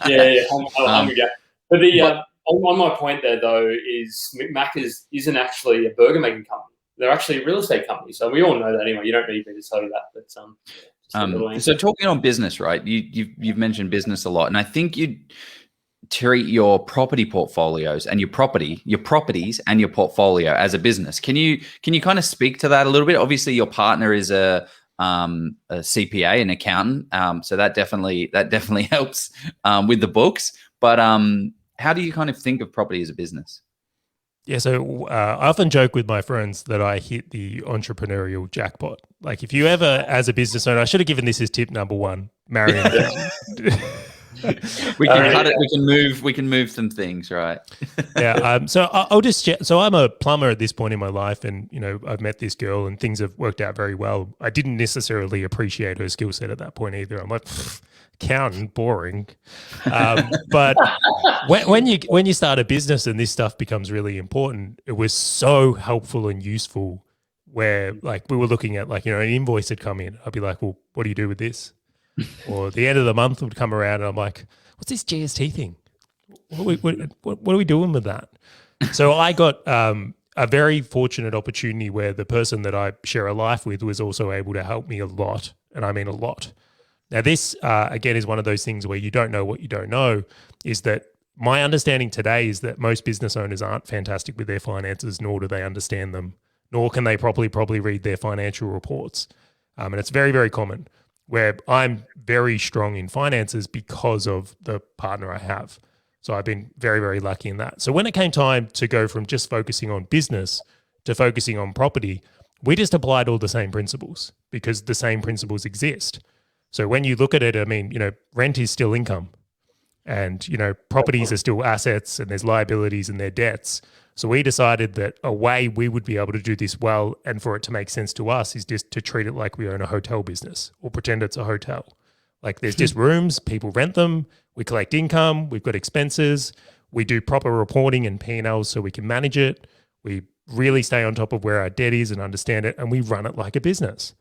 Yeah, I'm with you. But on my point there though is Macca's isn't actually a burger making company. They're actually a real estate company. So we all know that anyway. You don't need me to tell you that, but so talking on business, right? You've mentioned business a lot, and I think you treat your property portfolios and your properties and your portfolio as a business. Can you kind of speak to that a little bit? Obviously, your partner is a CPA, an accountant, so that definitely helps with the books. But how do you kind of think of property as a business? Yeah, so I often joke with my friends that I hit the entrepreneurial jackpot. Like if you ever, as a business owner, I should have given this as tip number one, marry an accountant. We can cut it. We can move some things, right? Yeah. So I'll just so I'm a plumber at this point in my life, and I've met this girl, and things have worked out very well. I didn't necessarily appreciate her skill set at that point either. I'm like, accountant, boring. But when you start a business and this stuff becomes really important, it was so helpful and useful. Where like we were looking at like an invoice had come in, I'd be like, well, what do you do with this? Or the end of the month would come around and I'm like, what's this GST thing? What are we doing with that? So I got a very fortunate opportunity where the person that I share a life with was also able to help me a lot. And I mean a lot. Now this, again, is one of those things where you don't know what you don't know, is that my understanding today is that most business owners aren't fantastic with their finances, nor do they understand them, nor can they properly read their financial reports. And it's very, very common. Where I'm very strong in finances because of the partner I have. So I've been very, very lucky in that. So when it came time to go from just focusing on business to focusing on property, we just applied all the same principles because the same principles exist. So when you look at it, I mean, rent is still income and, properties are still assets and there's liabilities and their debts. So we decided that a way we would be able to do this well and for it to make sense to us is just to treat it like we own a hotel business or pretend it's a hotel. Like there's just rooms, people rent them, we collect income, we've got expenses, we do proper reporting and P&Ls so we can manage it. We really stay on top of where our debt is and understand it, and we run it like a business.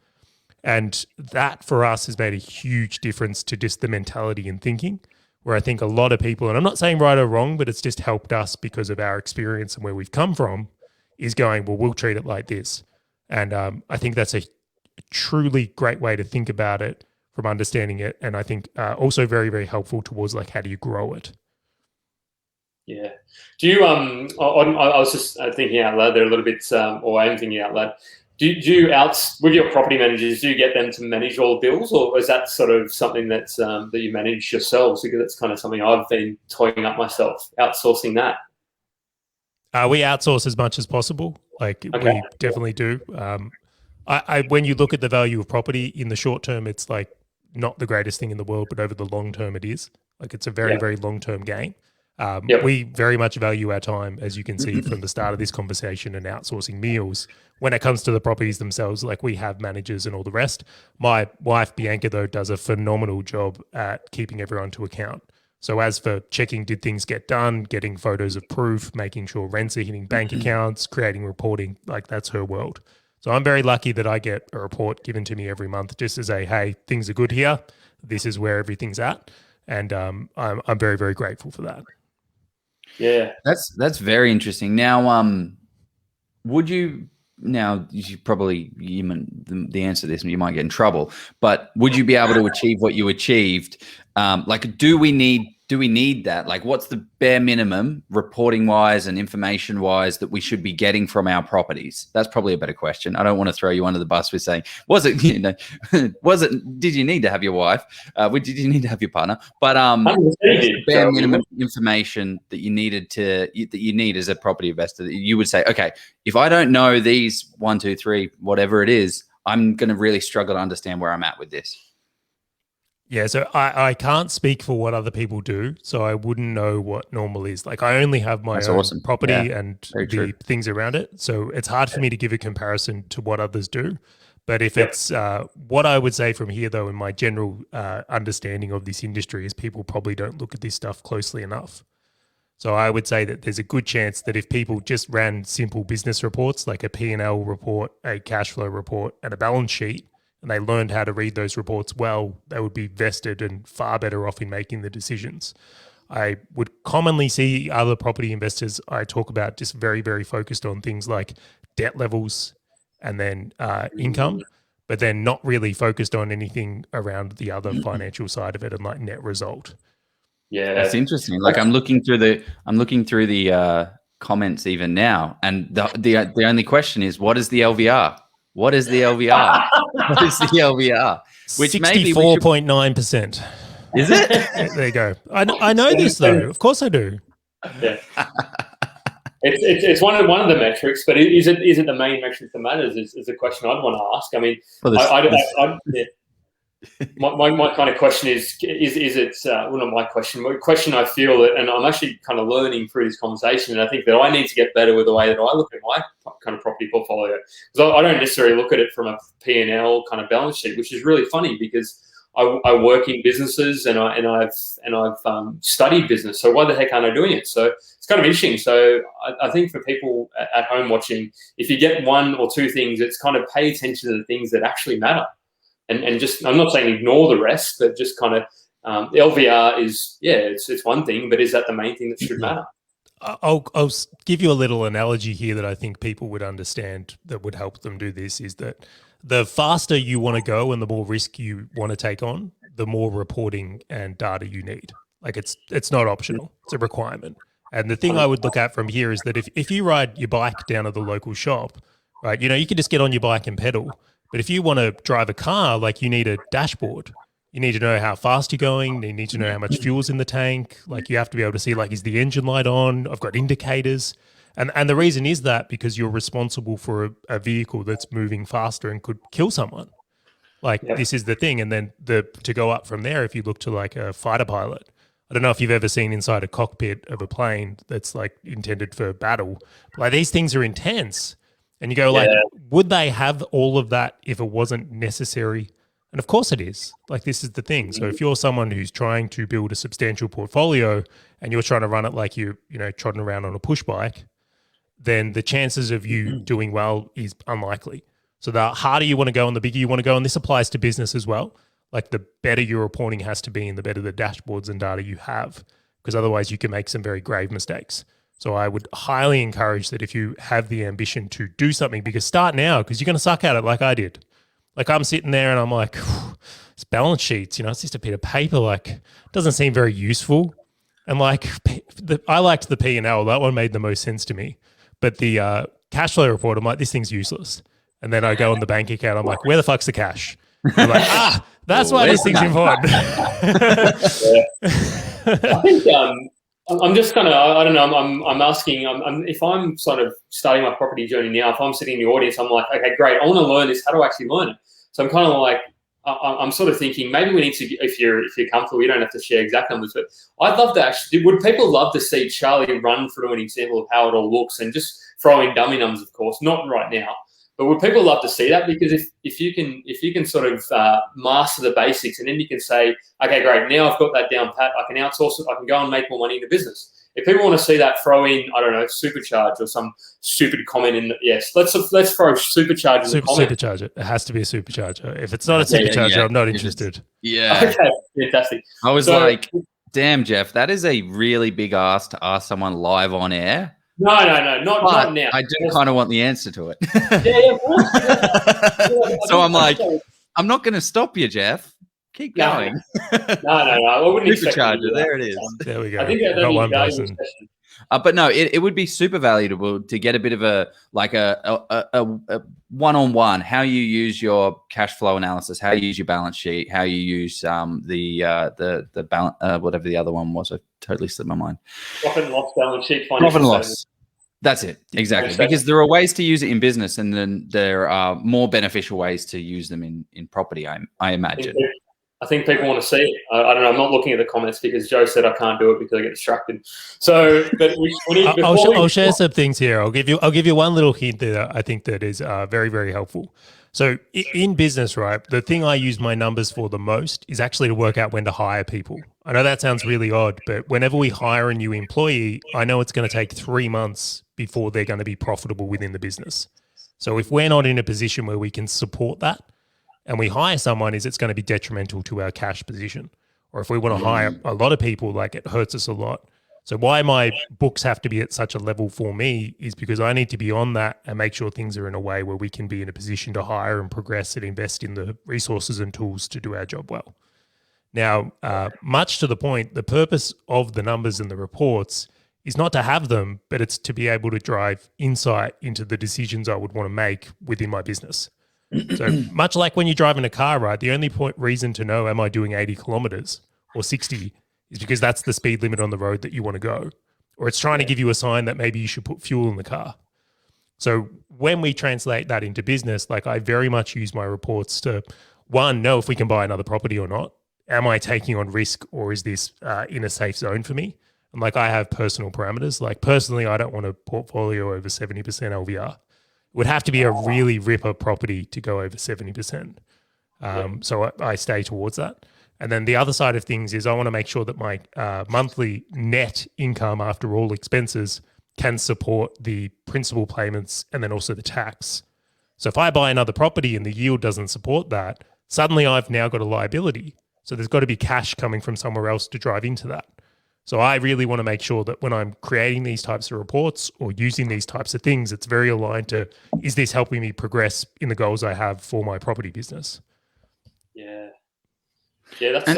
And that for us has made a huge difference to just the mentality and thinking. Where I think a lot of people, and I'm not saying right or wrong, but it's just helped us because of our experience and where we've come from, is going, well, we'll treat it like this. And I think that's a truly great way to think about it from understanding it. And I think also very, very helpful towards like, how do you grow it? Yeah. Do you, I was just thinking out loud there a little bit, or I am thinking out loud. Do you with your property managers, do you get them to manage all the bills, or is that sort of something that's that you manage yourselves? Because that's kind of something I've been toying up myself, outsourcing that. We outsource as much as possible. Like we definitely do. When you look at the value of property in the short term, it's like not the greatest thing in the world, but over the long term, it is. Like it's a very, very long term game. We very much value our time, as you can see from the start of this conversation, and outsourcing meals. When it comes to the properties themselves, like we have managers and all the rest. My wife, Bianca, though, does a phenomenal job at keeping everyone to account. So as for checking, did things get done, getting photos of proof, making sure rents are hitting bank accounts, creating reporting, like that's her world. So I'm very lucky that I get a report given to me every month just to say, hey, things are good here. This is where everything's at. And I'm very, very grateful for that. Yeah. That's very interesting. Now, would you... Now, you probably the answer to this, you might get in trouble. But would you be able to achieve what you achieved? Like, do we need that? Like, what's the bare minimum reporting wise and information wise that we should be getting from our properties? That's probably a better question. I don't want to throw you under the bus with saying, did you need to have your wife? Did you need to have your partner? But the bare minimum information that you need as a property investor that you would say, okay, if I don't know these 1, 2, 3, whatever it is, I'm going to really struggle to understand where I'm at with this. Yeah, so I can't speak for what other people do, so I wouldn't know what normal is. Like I only have my own property and the things around it, so it's hard for me to give a comparison to what others do. But if it's what I would say from here, though, in my general understanding of this industry is people probably don't look at this stuff closely enough. So I would say that there's a good chance that if people just ran simple business reports like a P&L report, a cash flow report, and a balance sheet, and they learned how to read those reports well, they would be vested and far better off in making the decisions. I would commonly see other property investors I talk about just very, very focused on things like debt levels and then income, but then not really focused on anything around the other financial side of it and like net result. Yeah, that's interesting. Like I'm looking through the comments even now, and the only question is, what is the LVR? What is the LVR? What is the LVR? Which 64.9%. Is it? There you go. I know this though. Of course I do. Yeah. It's one of the metrics, but is it the main metric that matters? Is the question I'd want to ask. I mean, my kind of question is it? Well, not my question. My question, I feel that, and I'm actually kind of learning through this conversation, and I think that I need to get better with the way that I look at my kind of property portfolio, because I don't necessarily look at it from a P&L kind of balance sheet, which is really funny because I work in businesses and I've studied business. So why the heck aren't I doing it? So it's kind of interesting. So I think for people at home watching, if you get 1 or 2 things, it's kind of pay attention to the things that actually matter. And just, I'm not saying ignore the rest, but just kind of LVR is, it's one thing, but is that the main thing that should matter? I'll give you a little analogy here that I think people would understand that would help them do this, is that the faster you want to go and the more risk you want to take on, the more reporting and data you need. Like it's not optional, it's a requirement. And the thing I would look at from here is that if you ride your bike down to the local shop, right, you can just get on your bike and pedal. But if you want to drive a car, like you need a dashboard. You need to know how fast you're going. You need to know how much fuel's in the tank. Like you have to be able to see, like, is the engine light on? I've got indicators. And the reason is that because you're responsible for a vehicle that's moving faster and could kill someone. Like this is the thing. And then to go up from there, if you look to like a fighter pilot, I don't know if you've ever seen inside a cockpit of a plane that's like intended for battle. Like these things are intense. And you go like, would they have all of that if it wasn't necessary? And of course it is. Like this is the thing. So if you're someone who's trying to build a substantial portfolio and you're trying to run it like you're trotting around on a push bike, then the chances of you doing well is unlikely. So the harder you want to go and the bigger you want to go, and this applies to business as well, like the better your reporting has to be and the better the dashboards and data you have, because otherwise you can make some very grave mistakes. So I would highly encourage that if you have the ambition to do something, because start now, because you're going to suck at it like I did. Like I'm sitting there and I'm like, it's balance sheets, it's just a bit of paper. Like it doesn't seem very useful. And like I liked the P&L. That one made the most sense to me. But the cash flow report, I'm like, this thing's useless. And then I go on the bank account. I'm like, where the fuck's the cash? I'm like, that's why this thing's important. I think I'm just kind of, I don't know, I'm asking, if I'm sort of starting my property journey now, if I'm sitting in the audience, I'm like, okay, great, I want to learn this. How do I actually learn it? So I'm kind of like, I'm sort of thinking maybe we need to, if you're comfortable, you don't have to share exact numbers, but I'd love to actually, would people love to see Charley run through an example of how it all looks and just throw in dummy numbers, of course, not right now. But would people love to see that? Because if you can sort of master the basics, and then you can say, okay, great, now I've got that down pat, I can outsource it, I can go and make more money in the business. If people want to see that, throw in, I don't know, supercharge or some stupid comment in. Yes, let's throw supercharge in the comment. Supercharger. It has to be a supercharger. If it's not a supercharger, I'm not interested. Yeah. Okay, fantastic. I was like, damn, Jeff, that is a really big ask to ask someone live on air. No, not now. I do kind of want the answer to it. Yeah, of course. So I'm like, I'm not going to stop you, Jeff. Keep going. No. I wouldn't expect Supercharger. There it is. There we go. I think that's not only one valuable person. session. But no, it would be super valuable to get a bit of a one-on-one, how you use your cash flow analysis, how you use your balance sheet, how you use the balance, whatever the other one was. I totally slipped my mind. Profit and loss balance sheet. Profit and loss. That's it. Exactly. Because there are ways to use it in business, and then there are more beneficial ways to use them in property, I imagine. I think people want to see it. I don't know. I'm not looking at the comments because Joe said I can't do it because I get distracted. So, but we need. I'll share some things here. I'll give you one little hint that I think that is very, very helpful. So in business, right, the thing I use my numbers for the most is actually to work out when to hire people. I know that sounds really odd, but whenever we hire a new employee, I know it's going to take 3 months before they're going to be profitable within the business. So if we're not in a position where we can support that, and we hire someone, it's going to be detrimental to our cash position. Or if we want to hire a lot of people, like, it hurts us a lot. So why my books have to be at such a level for me is because I need to be on that and make sure things are in a way where we can be in a position to hire and progress and invest in the resources and tools to do our job well. Now, much to the point, the purpose of the numbers and the reports is not to have them, but it's to be able to drive insight into the decisions I would want to make within my business. So much like when you're driving a car, right? The only reason to know, am I doing 80 kilometers or 60, is because that's the speed limit on the road that you want to go. Or it's trying to give you a sign that maybe you should put fuel in the car. So when we translate that into business, like, I very much use my reports to, one, know if we can buy another property or not. Am I taking on risk, or is this in a safe zone for me? And like, I have personal parameters. Like, personally, I don't want a portfolio over 70% LVR. It would have to be a really ripper property to go over 70%. So I stay towards that. And then the other side of things is I want to make sure that my monthly net income after all expenses can support the principal payments and then also the tax. So if I buy another property and the yield doesn't support that, suddenly I've now got a liability. So there's got to be cash coming from somewhere else to drive into that. So I really want to make sure that when I'm creating these types of reports or using these types of things, it's very aligned to, is this helping me progress in the goals I have for my property business? Yeah, that's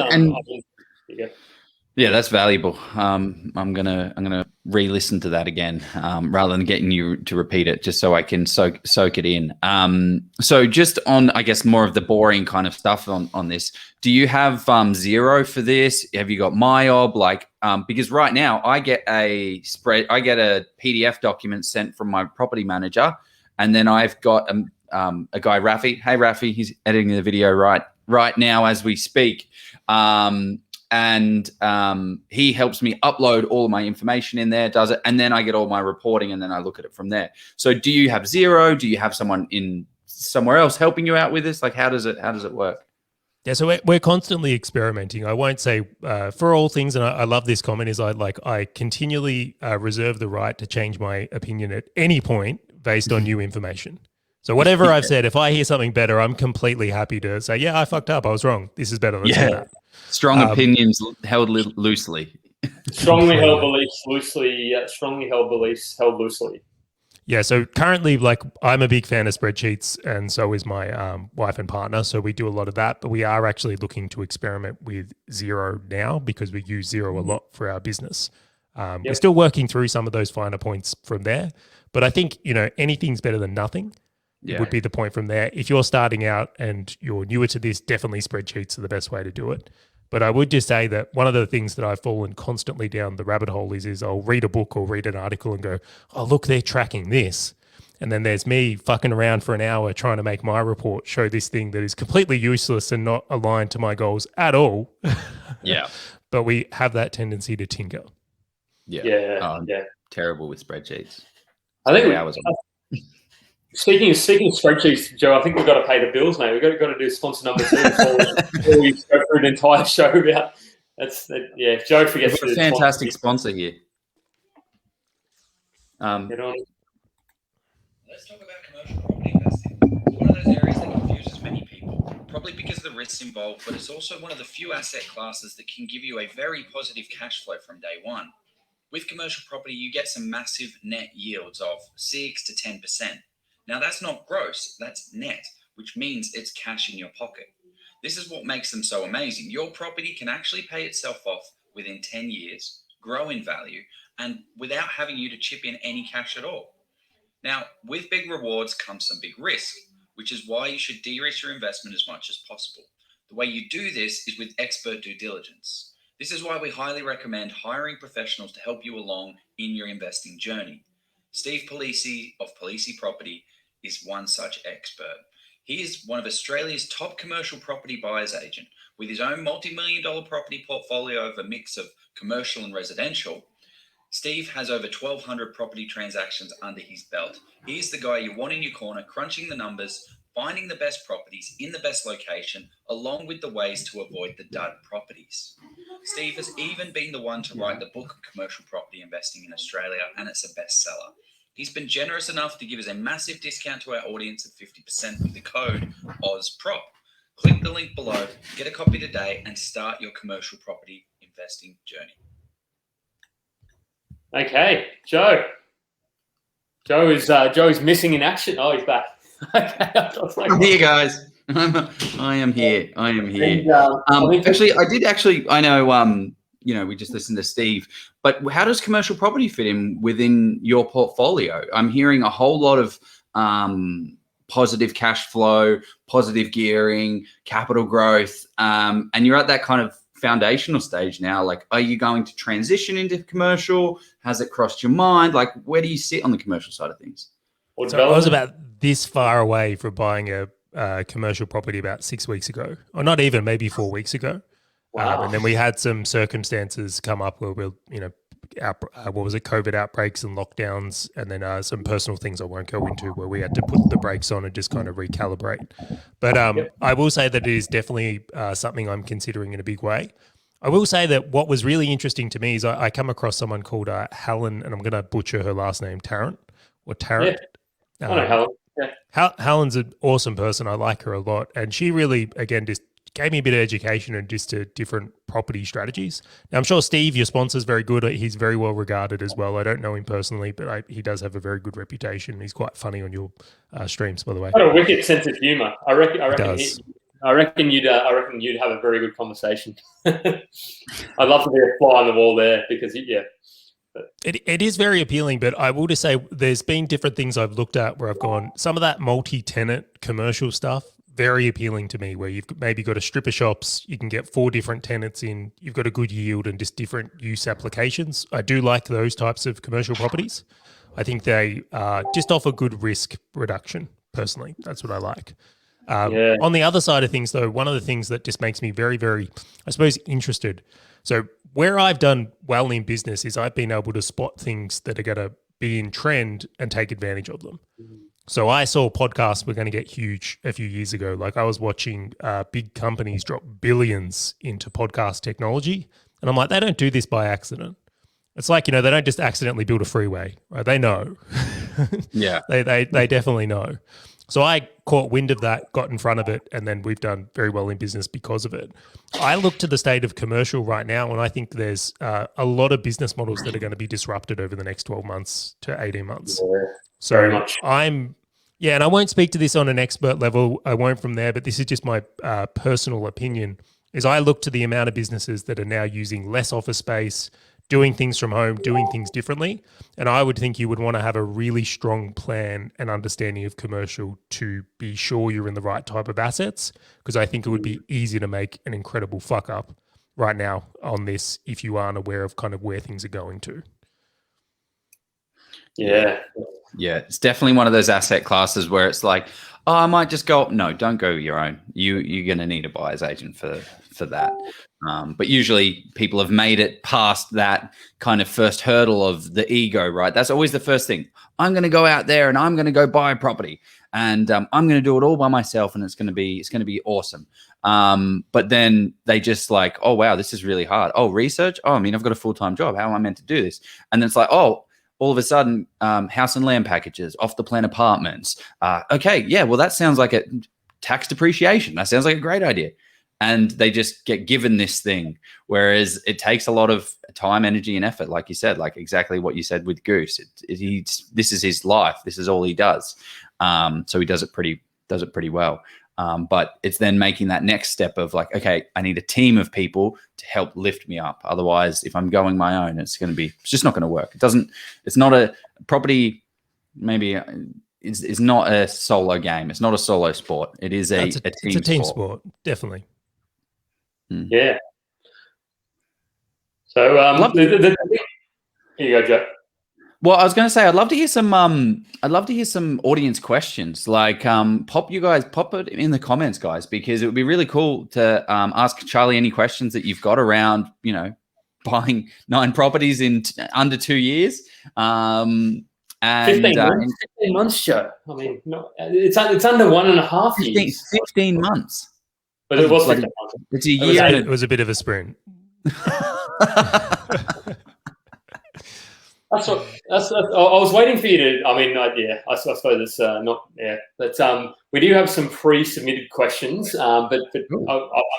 yeah, that's valuable. I'm gonna re-listen to that again, rather than getting you to repeat it, just so I can soak it in. So just on, I guess, more of the boring kind of stuff on this. Do you have Xero for this? Have you got MyOb? Like, because right now I get a PDF document sent from my property manager, and then I've got a guy, Rafi. Hey, Rafi, he's editing the video right now as we speak. And he helps me upload all of my information in there, does it, and then I get all my reporting, and then I look at it from there. So do you have Xero? Do you have someone in somewhere else helping you out with this? Like, how does it work? Yeah, so we're constantly experimenting. I won't say for all things, and I love this comment, is I continually reserve the right to change my opinion at any point based on new information. So whatever I've said, if I hear something better, I'm completely happy to say, yeah, I fucked up. I was wrong. This is better. Let's do that. Strong opinions held loosely. Strongly held beliefs loosely. Strongly held beliefs held loosely. Yeah. So currently, like, I'm a big fan of spreadsheets, and so is my wife and partner. So we do a lot of that, but we are actually looking to experiment with Xero now because we use Xero a lot for our business. We're still working through some of those finer points from there, but I think, anything's better than nothing. Would be the point from there. If you're starting out and you're newer to this, definitely spreadsheets are the best way to do it. But I would just say that one of the things that I've fallen constantly down the rabbit hole is I'll read a book or read an article and go, oh, look, they're tracking this. And then there's me fucking around for an hour trying to make my report show this thing that is completely useless and not aligned to my goals at all. Yeah. But we have that tendency to tinker. Yeah. Terrible with spreadsheets. I think speaking of spreadsheets, Joe, I think we've got to pay the bills, mate. We've got to do sponsor number 2 before we go through an entire show about if Joe forgets to do a fantastic sponsor here. Get on. Let's talk about commercial property investing. It's one of those areas that confuses many people, probably because of the risks involved, but it's also one of the few asset classes that can give you a very positive cash flow from day one. With commercial property, you get some massive net yields of 6 to 10%. Now, that's not gross, that's net, which means it's cash in your pocket. This is what makes them so amazing. Your property can actually pay itself off within 10 years, grow in value, and without having you to chip in any cash at all. Now, with big rewards comes some big risk, which is why you should de-risk your investment as much as possible. The way you do this is with expert due diligence. This is why we highly recommend hiring professionals to help you along in your investing journey. Steve Polisi of Polisi Property is one such expert. He is one of Australia's top commercial property buyer's agent. With his own multi-million-dollar property portfolio of a mix of commercial and residential, Steve has over 1,200 property transactions under his belt. He's the guy you want in your corner, crunching the numbers, finding the best properties in the best location, along with the ways to avoid the dud properties. Steve has even been the one to write the book of commercial property investing in Australia, and it's a bestseller. He's been generous enough to give us a massive discount to our audience of 50% with the code OZPROP. Click the link below, get a copy today, and start your commercial property investing journey. Okay, Joe. Joe is missing in action. Oh, he's back. Okay, I'm here, guys. I am here. And, I know. We just listened to Steve, but how does commercial property fit in within your portfolio? I'm hearing a whole lot of positive cash flow, positive gearing, capital growth, and you're at that kind of foundational stage now. Like, are you going to transition into commercial? Has it crossed your mind? Like, where do you sit on the commercial side of things? So I was about this far away from buying a commercial property about 6 weeks ago, or not even, maybe 4 weeks ago. Wow. And then we had some circumstances come up where we'll, COVID outbreaks and lockdowns, and then some personal things I won't go into where we had to put the brakes on and just kind of recalibrate. But I will say that it is definitely something I'm considering in a big way. I will say that what was really interesting to me is I come across someone called Helen, and I'm going to butcher her last name, Tarrant. Yeah. I know Helen. Yeah. Helen's an awesome person. I like her a lot. And she really, again, just gave me a bit of education and just different property strategies. Now, I'm sure Steve, your sponsor, is very good. He's very well regarded as well. I don't know him personally, but he does have a very good reputation. He's quite funny on your streams, by the way. Got a wicked sense of humour. I reckon you'd have a very good conversation. I'd love to be a fly on the wall there because It is very appealing, but I will just say there's been different things I've looked at where I've gone, some of that multi-tenant commercial stuff, very appealing to me, where you've maybe got a strip of shops, you can get 4 different tenants in, you've got a good yield and just different use applications. I do like those types of commercial properties. I think they just offer good risk reduction, personally. That's what I like. On the other side of things, though, one of the things that just makes me very, very, I suppose, interested. So where I've done well in business is I've been able to spot things that are going to be in trend and take advantage of them. So I saw podcasts were going to get huge a few years ago. Like, I was watching big companies drop billions into podcast technology. And I'm like, they don't do this by accident. It's like, they don't just accidentally build a freeway, right? They know. Yeah. They definitely know. So I caught wind of that, got in front of it, and then we've done very well in business because of it. I look to the state of commercial right now, and I think there's a lot of business models that are going to be disrupted over the next 12 months to 18 months. Yeah, so very much. and I won't speak to this on an expert level. I won't from there, but this is just my personal opinion, is I look to the amount of businesses that are now using less office space, doing things from home, doing things differently. And I would think you would want to have a really strong plan and understanding of commercial to be sure you're in the right type of assets, because I think it would be easy to make an incredible fuck up right now on this if you aren't aware of kind of where things are going to. Yeah. Yeah, it's definitely one of those asset classes where it's like, oh, I might just go. No, don't go your own. You're going to need a buyer's agent for that. But usually people have made it past that kind of first hurdle of the ego, right? That's always the first thing. I'm going to go out there and I'm going to go buy a property, and I'm going to do it all by myself, and it's going to be awesome. But then they just like, oh wow, this is really hard. Oh, research. Oh, I mean, I've got a full-time job. How am I meant to do this? And then it's like, oh, all of a sudden, house and land packages, off the plan apartments. Okay, yeah, well, that sounds like a tax depreciation. That sounds like a great idea. And they just get given this thing, whereas it takes a lot of time, energy, and effort, like you said, like exactly what you said with Goose. This is his life. This is all he does. So he does it pretty well. But it's then making that next step of like, okay, I need a team of people to help lift me up. Otherwise, if I'm going my own, it's just not going to work. It's not a property. Maybe it's not a solo game. It's not a solo sport. It is a team sport. Definitely. Yeah. So here you go, Joe. Well, I was going to say I'd love to hear some audience questions. Like pop it in the comments, guys, because it would be really cool to ask Charley any questions that you've got around, buying 9 properties in under 2 years. And 15 months, Joe. I mean, it's under 1.5 years. 15 months. But it was 15 months. It's a year. It was a bit of a sprint. I was waiting for you to. I mean, I suppose it's not. Yeah, but we do have some pre-submitted questions. But I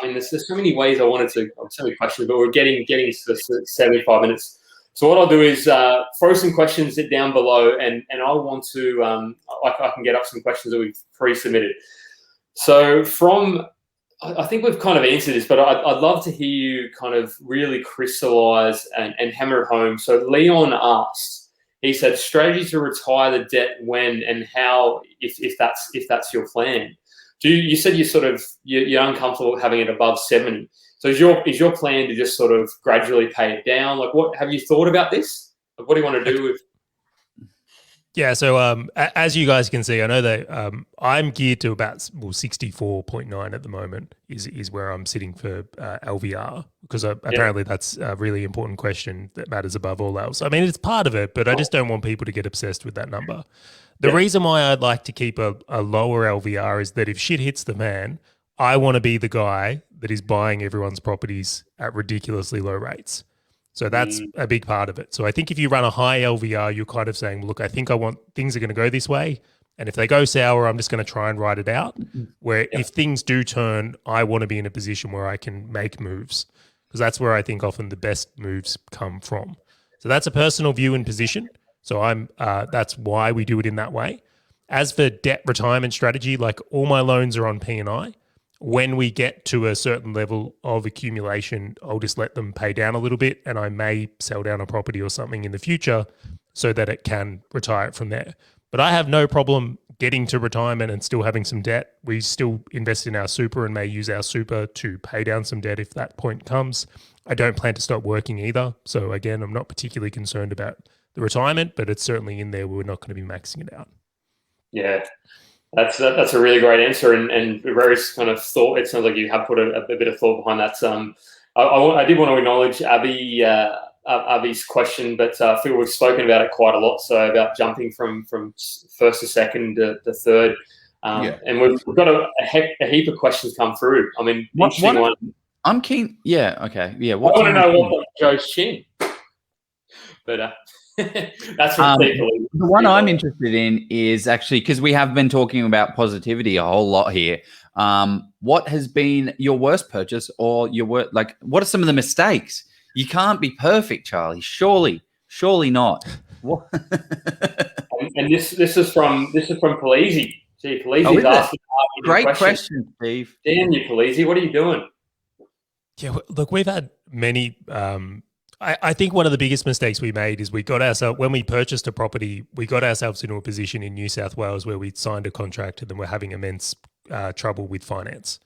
mean, there's so many ways I wanted to. So many questions, but we're getting to 75 minutes. So what I'll do is throw some questions down below, and I want to. I can get up some questions that we've pre-submitted. So I think we've kind of answered this, but I'd love to hear you kind of really crystallize and hammer it home. So Leon asked, he said, strategy to retire the debt when and how, if that's your plan. You said you're uncomfortable having it above 70. So is your plan to just sort of gradually pay it down? Like, what have you thought about this? Like, what do you want to do with? Yeah, so as you guys can see, I know that I'm geared to about 64.9 at the moment is where I'm sitting for LVR, because apparently that's a really important question that matters above all else. I mean, it's part of it, but I just don't want people to get obsessed with that number. The reason why I'd like to keep a lower LVR is that if shit hits the fan, I want to be the guy that is buying everyone's properties at ridiculously low rates. So that's a big part of it. So I think if you run a high LVR, you're kind of saying, look, I think things are going to go this way. And if they go sour, I'm just going to try and ride it out. Where if things do turn, I want to be in a position where I can make moves, because that's where I think often the best moves come from. So that's a personal view and position. So that's why we do it in that way. As for debt retirement strategy, like all my loans are on P&I. When we get to a certain level of accumulation, I'll just let them pay down a little bit, and I may sell down a property or something in the future so that it can retire it from there. But I have no problem getting to retirement and still having some debt. We still invest in our super and may use our super to pay down some debt if that point comes. I don't plan to stop working either. So again, I'm not particularly concerned about the retirement, but it's certainly in there. We're not going to be maxing it out. Yeah. That's a really great answer, and very kind of thought. It sounds like you have put a bit of thought behind that. I did want to acknowledge Abby's question, but I feel we've spoken about it quite a lot. So about jumping from first to second to third, and we've got a heap of questions come through. I mean, interesting one. I'm keen. Yeah. Okay. Yeah. I want to know what Joe's chin, but. That's the one I'm interested in is actually, because we have been talking about positivity a whole lot here. What has been your worst purchase, or what are some of the mistakes? You can't be perfect, Charley. Surely not. What? and this is from Palisi. See, Palisi's asking great question, Steve. Damn you, Palisi. What are you doing? Yeah, look, we've had many. I think one of the biggest mistakes we made is when we purchased a property, we got ourselves into a position in New South Wales where we signed a contract and then we're having immense trouble with finance.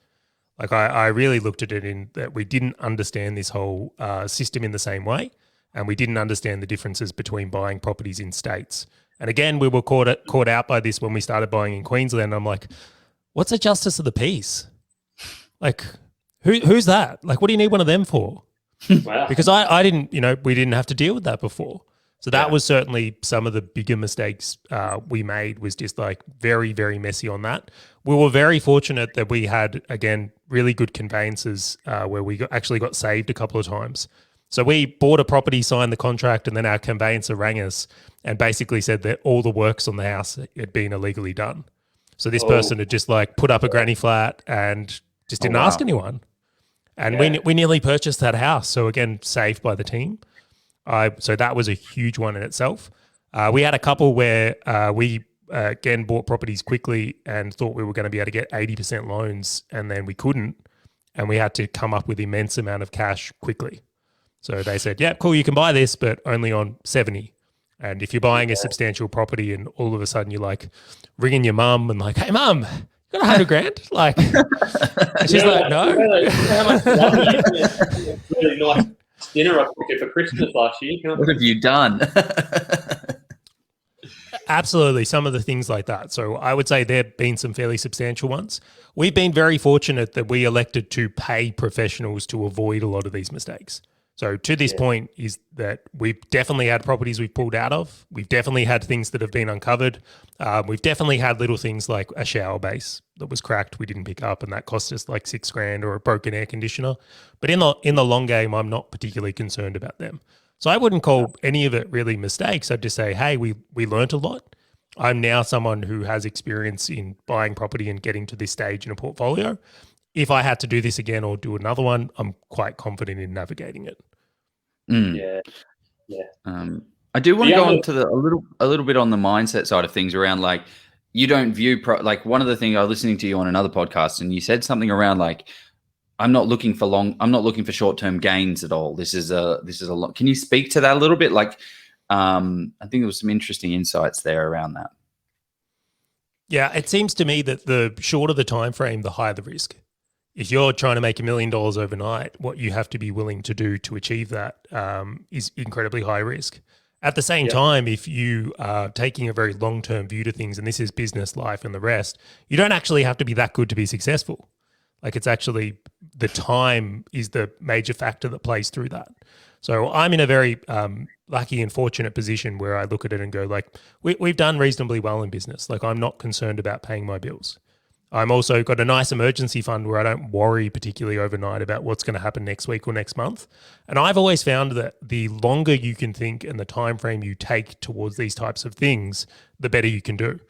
Like I really looked at it in that we didn't understand this whole system in the same way, and we didn't understand the differences between buying properties in states. And again, we were caught out by this when we started buying in Queensland. I'm like, what's a justice of the peace? Like, who's that? Like, what do you need one of them for? Wow. Because I didn't, we didn't have to deal with that before. So that was certainly some of the bigger mistakes we made, was just like very, very messy on that. We were very fortunate that we had, again, really good conveyances where we actually got saved a couple of times. So we bought a property, signed the contract, and then our conveyancer rang us and basically said that all the works on the house had been illegally done. So this person had just like put up a granny flat and just didn't ask anyone. And we nearly purchased that house. So again, saved by the team. So that was a huge one in itself. We had a couple where we, again, bought properties quickly and thought we were going to be able to get 80% loans, and then we couldn't. And we had to come up with immense amount of cash quickly. So they said, yeah, cool, you can buy this, but only on 70. And if you're buying a substantial property and all of a sudden you're like ringing your mum and like, hey, mum, you got 100 grand? Like, and she's like, no. How much really nice dinner I cooked you for Christmas last year. What have you done? Absolutely, some of the things like that. So I would say there have been some fairly substantial ones. We've been very fortunate that we elected to pay professionals to avoid a lot of these mistakes. So to this point is that we've definitely had properties we've pulled out of. We've definitely had things that have been uncovered. We've definitely had little things like a shower base that was cracked we didn't pick up, and that cost us like $6,000, or a broken air conditioner. But in the long game, I'm not particularly concerned about them. So I wouldn't call any of it really mistakes. I'd just say, hey, we learned a lot. I'm now someone who has experience in buying property and getting to this stage in a portfolio. If I had to do this again or do another one, I'm quite confident in navigating it. Yeah. I do want to go on to a little bit on the mindset side of things around, like, you don't view like one of the things I was listening to you on another podcast, and you said something around like, I'm not looking for short-term gains at all. This is a lot. Can you speak to that a little bit? Like, I think there was some interesting insights there around that. Yeah, it seems to me that the shorter the time frame, the higher the risk. If you're trying to make $1 million overnight, what you have to be willing to do to achieve that is incredibly high risk. At the same time, if you are taking a very long-term view to things, and this is business, life, and the rest, you don't actually have to be that good to be successful. Like, it's actually the time is the major factor that plays through that. So I'm in a very lucky and fortunate position where I look at it and go, like, we've done reasonably well in business. Like, I'm not concerned about paying my bills. I'm also got a nice emergency fund where I don't worry particularly overnight about what's going to happen next week or next month. And I've always found that the longer you can think and the time frame you take towards these types of things, the better you can do.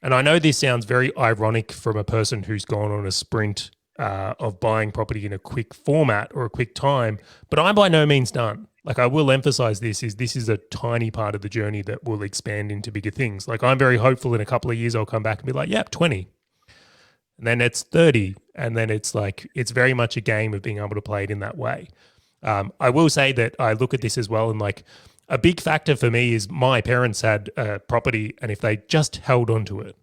And I know this sounds very ironic from a person who's gone on a sprint of buying property in a quick format or a quick time, but I'm by no means done. Like, I will emphasize this is a tiny part of the journey that will expand into bigger things. Like, I'm very hopeful in a couple of years I'll come back and be like, yeah, 20. And then it's 30. And then it's like, it's very much a game of being able to play it in that way. I will say that I look at this as well, and like, a big factor for me is my parents had a property, and if they just held on to it,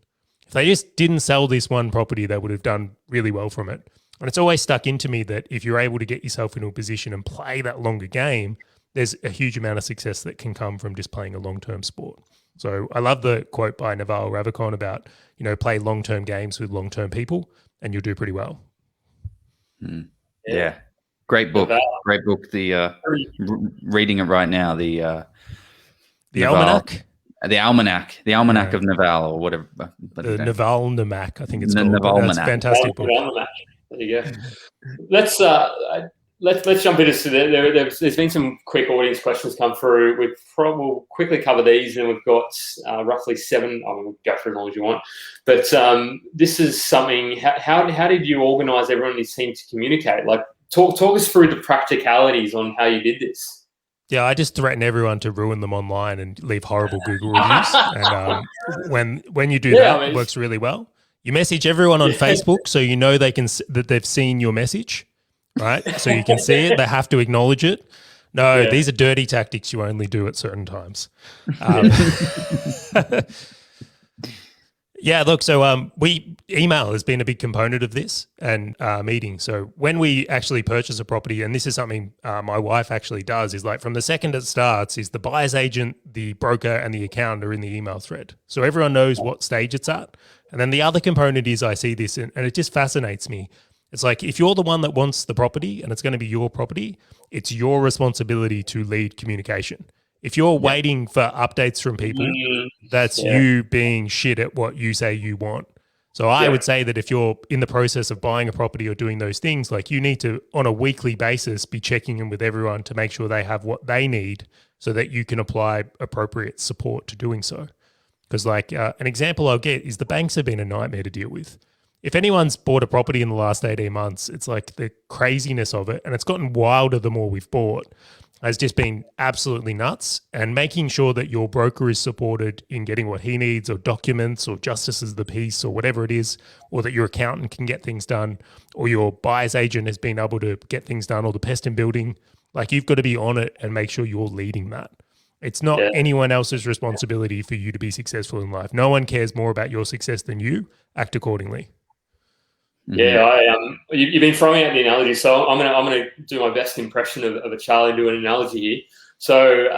if they just didn't sell this one property, they would have done really well from it. And it's always stuck into me that if you're able to get yourself into a position and play that longer game, there's a huge amount of success that can come from just playing a long-term sport. So I love the quote by Naval Ravikant about, play long-term games with long-term people and you'll do pretty well. Yeah. Great book. Great book. The reading it right now. The Naval, Almanac? The Almanac of Naval, or whatever. The Naval Namak, I think it's called. Naval That's a fantastic book. There you go. Let's jump into this. There's been some quick audience questions come through. We'll quickly cover these, and we've got roughly 7. We'll go for as long as you want. But this is something. How did you organise everyone in this team to communicate? Like, talk us through the practicalities on how you did this. Yeah, I just threaten everyone to ruin them online and leave horrible Google reviews. And when you do that, it works really well. You message everyone on Facebook so you know that they've seen your message, right? So you can see it. They have to acknowledge it. No, these are dirty tactics you only do at certain times. Yeah, look, so email has been a big component of this and meetings. So when we actually purchase a property, and this is something my wife actually does, is like from the second it starts, is the buyer's agent, the broker, and the accountant are in the email thread. So everyone knows what stage it's at. And then the other component is I see this, and it just fascinates me. It's like if you're the one that wants the property and it's going to be your property, it's your responsibility to lead communication. If you're waiting for updates from people, that's you being shit at what you say you want. So I would say that if you're in the process of buying a property or doing those things, like you need to, on a weekly basis, be checking in with everyone to make sure they have what they need so that you can apply appropriate support to doing so. Because like an example I'll get is the banks have been a nightmare to deal with. If anyone's bought a property in the last 18 months, it's like the craziness of it, and it's gotten wilder the more we've bought, has just been absolutely nuts. And making sure that your broker is supported in getting what he needs, or documents, or justices of the peace, or whatever it is, or that your accountant can get things done, or your buyer's agent has been able to get things done, or the pest and building, like you've got to be on it and make sure you're leading that. It's not anyone else's responsibility for you to be successful in life. No one cares more about your success than you. Act accordingly. Yeah, you've been throwing out the analogy, so I'm gonna do my best impression of a Charlie doing an analogy here. So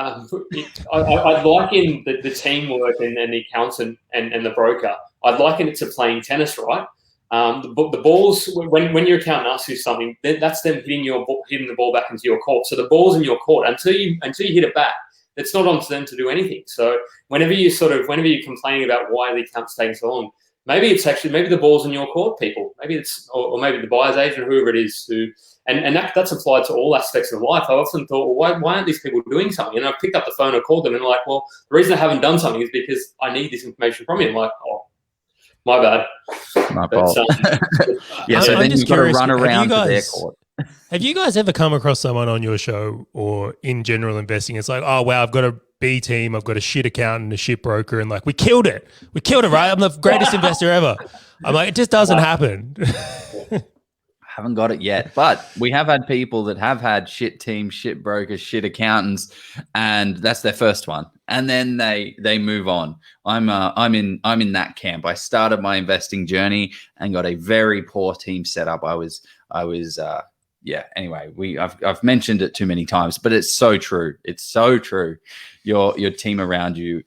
I'd liken the teamwork and the accountant and the broker. I'd liken it to playing tennis, right? The balls, when your accountant asks you something, that's them hitting the ball back into your court. So the ball's in your court until you hit it back. It's not on to them to do anything. So whenever you're complaining about why the account's taking so long, maybe the ball's in your court, people. Maybe it's, or maybe the buyer's agent, whoever it is, and that's applied to all aspects of life. I've often thought, well, why aren't these people doing something? And I've picked up the phone or called them and like, well, the reason I haven't done something is because I need this information from you. I'm like, oh, my bad. My fault. So then you've got to run around to their court. Have you guys ever come across someone on your show or in general investing? It's like, oh, wow, I've got a B team, I've got a shit accountant, a shit broker, and like, we killed it, right? I'm the greatest investor ever. I'm like, it just doesn't happen. Haven't got it yet, but we have had people that have had shit teams, shit brokers, shit accountants, and that's their first one, and then they move on. I'm in that camp. I started my investing journey and got a very poor team set up. I was anyway, I've mentioned it too many times, but it's so true. It's so true. Your team around you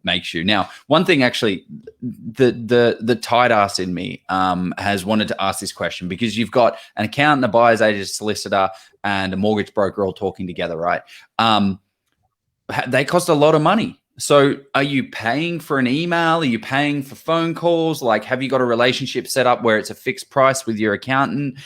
makes you. Now, one thing actually, the tight ass in me has wanted to ask this question, because you've got an accountant, a buyer's agent, solicitor, and a mortgage broker all talking together, right? They cost a lot of money. So are you paying for an email? Are you paying for phone calls? Like, have you got a relationship set up where it's a fixed price with your accountant?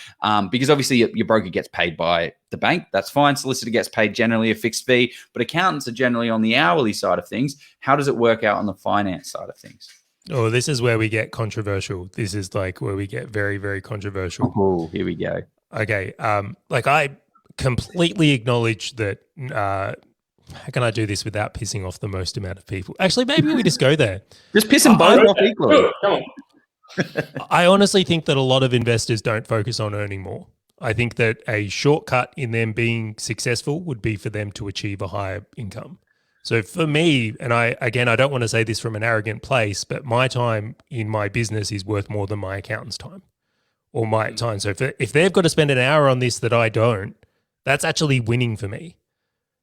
Because obviously your broker gets paid by the bank. That's fine. Solicitor gets paid generally a fixed fee, but accountants are generally on the hourly side of things. How does it work out on the finance side of things? Oh, this is where we get controversial. This is like where we get very, very controversial. Oh, here we go. Okay. Like I completely acknowledge that, how can I do this without pissing off the most amount of people? Actually, maybe we just go there. Just piss them both off equally. I honestly think that a lot of investors don't focus on earning more. I think that a shortcut in them being successful would be for them to achieve a higher income. So for me, and I don't want to say this from an arrogant place, but my time in my business is worth more than my accountant's time or my time. So if they've got to spend an hour on this that I don't, that's actually winning for me.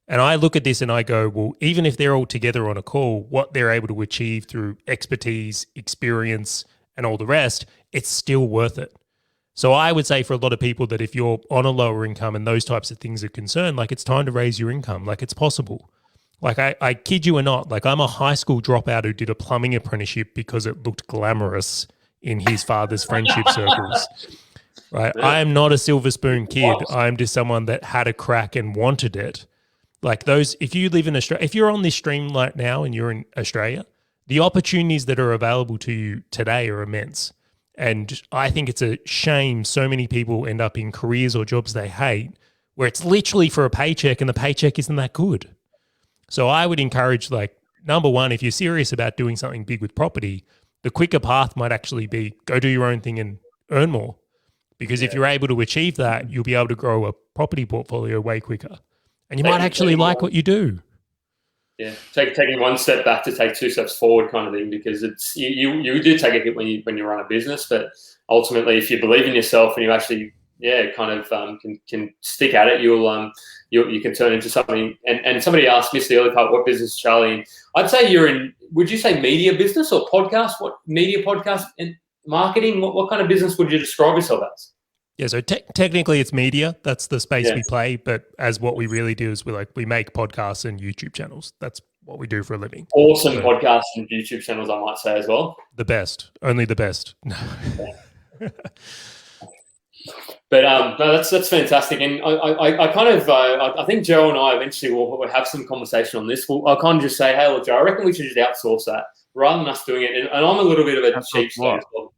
And I look at this and I go, well, even if they're all together on a call, what they're able to achieve through expertise, experience, and all the rest, it's still worth it. So I would say for a lot of people that if you're on a lower income and those types of things are concerned, like it's time to raise your income, like it's possible. Like I kid you or not, like I'm a high school dropout who did a plumbing apprenticeship because it looked glamorous in his father's friendship circles. Right? I am not a silver spoon kid. I'm just someone that had a crack and wanted it. Like those, if you live in Australia, if you're on this stream right now and you're in Australia, the opportunities that are available to you today are immense. And I think it's a shame so many people end up in careers or jobs they hate where it's literally for a paycheck and the paycheck isn't that good. So I would encourage, like, number one, if you're serious about doing something big with property, the quicker path might actually be go do your own thing and earn more. Because if you're able to achieve that, you'll be able to grow a property portfolio way quicker. And you might actually like what you do. Yeah, taking one step back to take two steps forward, kind of thing, because it's you do take a hit when you run a business, but ultimately, if you believe in yourself and you actually kind of can stick at it, you can turn into something. And somebody asked me the early part, what business, Charlie? And I'd say you're in. Would you say media business or podcast? What media podcast and marketing? What kind of business would you describe yourself as? Yeah, so technically it's media. That's the space we play. But as what we really do is we make podcasts and YouTube channels. That's what we do for a living. Awesome podcasts and YouTube channels, I might say as well. The best, only the best. No. But no, that's fantastic, and I kind of I think Joe and I eventually will have some conversation on this. I'll kind of just say, hey, look, Joe, I reckon we should just outsource that rather than us doing it. And I'm a little bit of a cheapskate as well.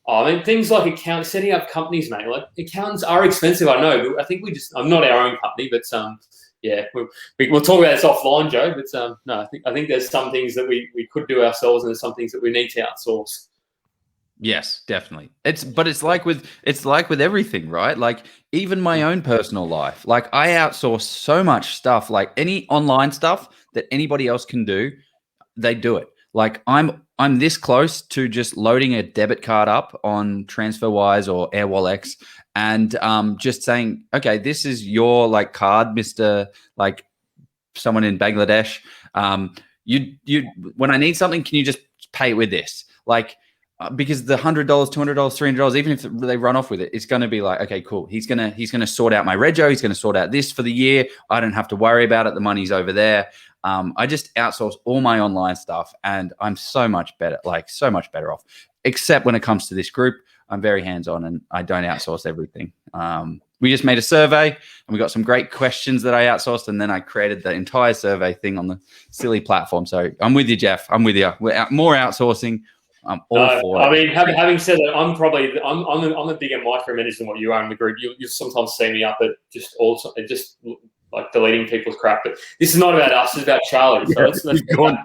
I mean, things like setting up companies, mate. Like accountants are expensive, I know, but I think I'm not our own company, but we'll talk about this offline, Joe. But no, I think there's some things that we could do ourselves, and there's some things that we need to outsource. Yes, definitely. It's like with everything, right? Like even my own personal life, like I outsource so much stuff, like any online stuff that anybody else can do, they do it. Like I'm this close to just loading a debit card up on TransferWise or AirWallex and just saying, okay, this is your like card, Mr. like someone in Bangladesh. You when I need something, can you just pay with this? Like because the $100, $200, $300, even if they run off with it, it's going to be like, okay, cool. He's gonna sort out my rego. He's going to sort out this for the year. I don't have to worry about it. The money's over there. I just outsource all my online stuff, and I'm so much better off. Except when it comes to this group, I'm very hands-on, and I don't outsource everything. We just made a survey, and we got some great questions that I outsourced, and then I created the entire survey thing on the silly platform. So I'm with you, Jeff. I'm with you. We're more outsourcing. I'm all for it. I mean, having said that, I'm a bigger micromanager than what you are in the group. You sometimes see me up at just like deleting people's crap, but this is not about us. It's about Charlie. So let's on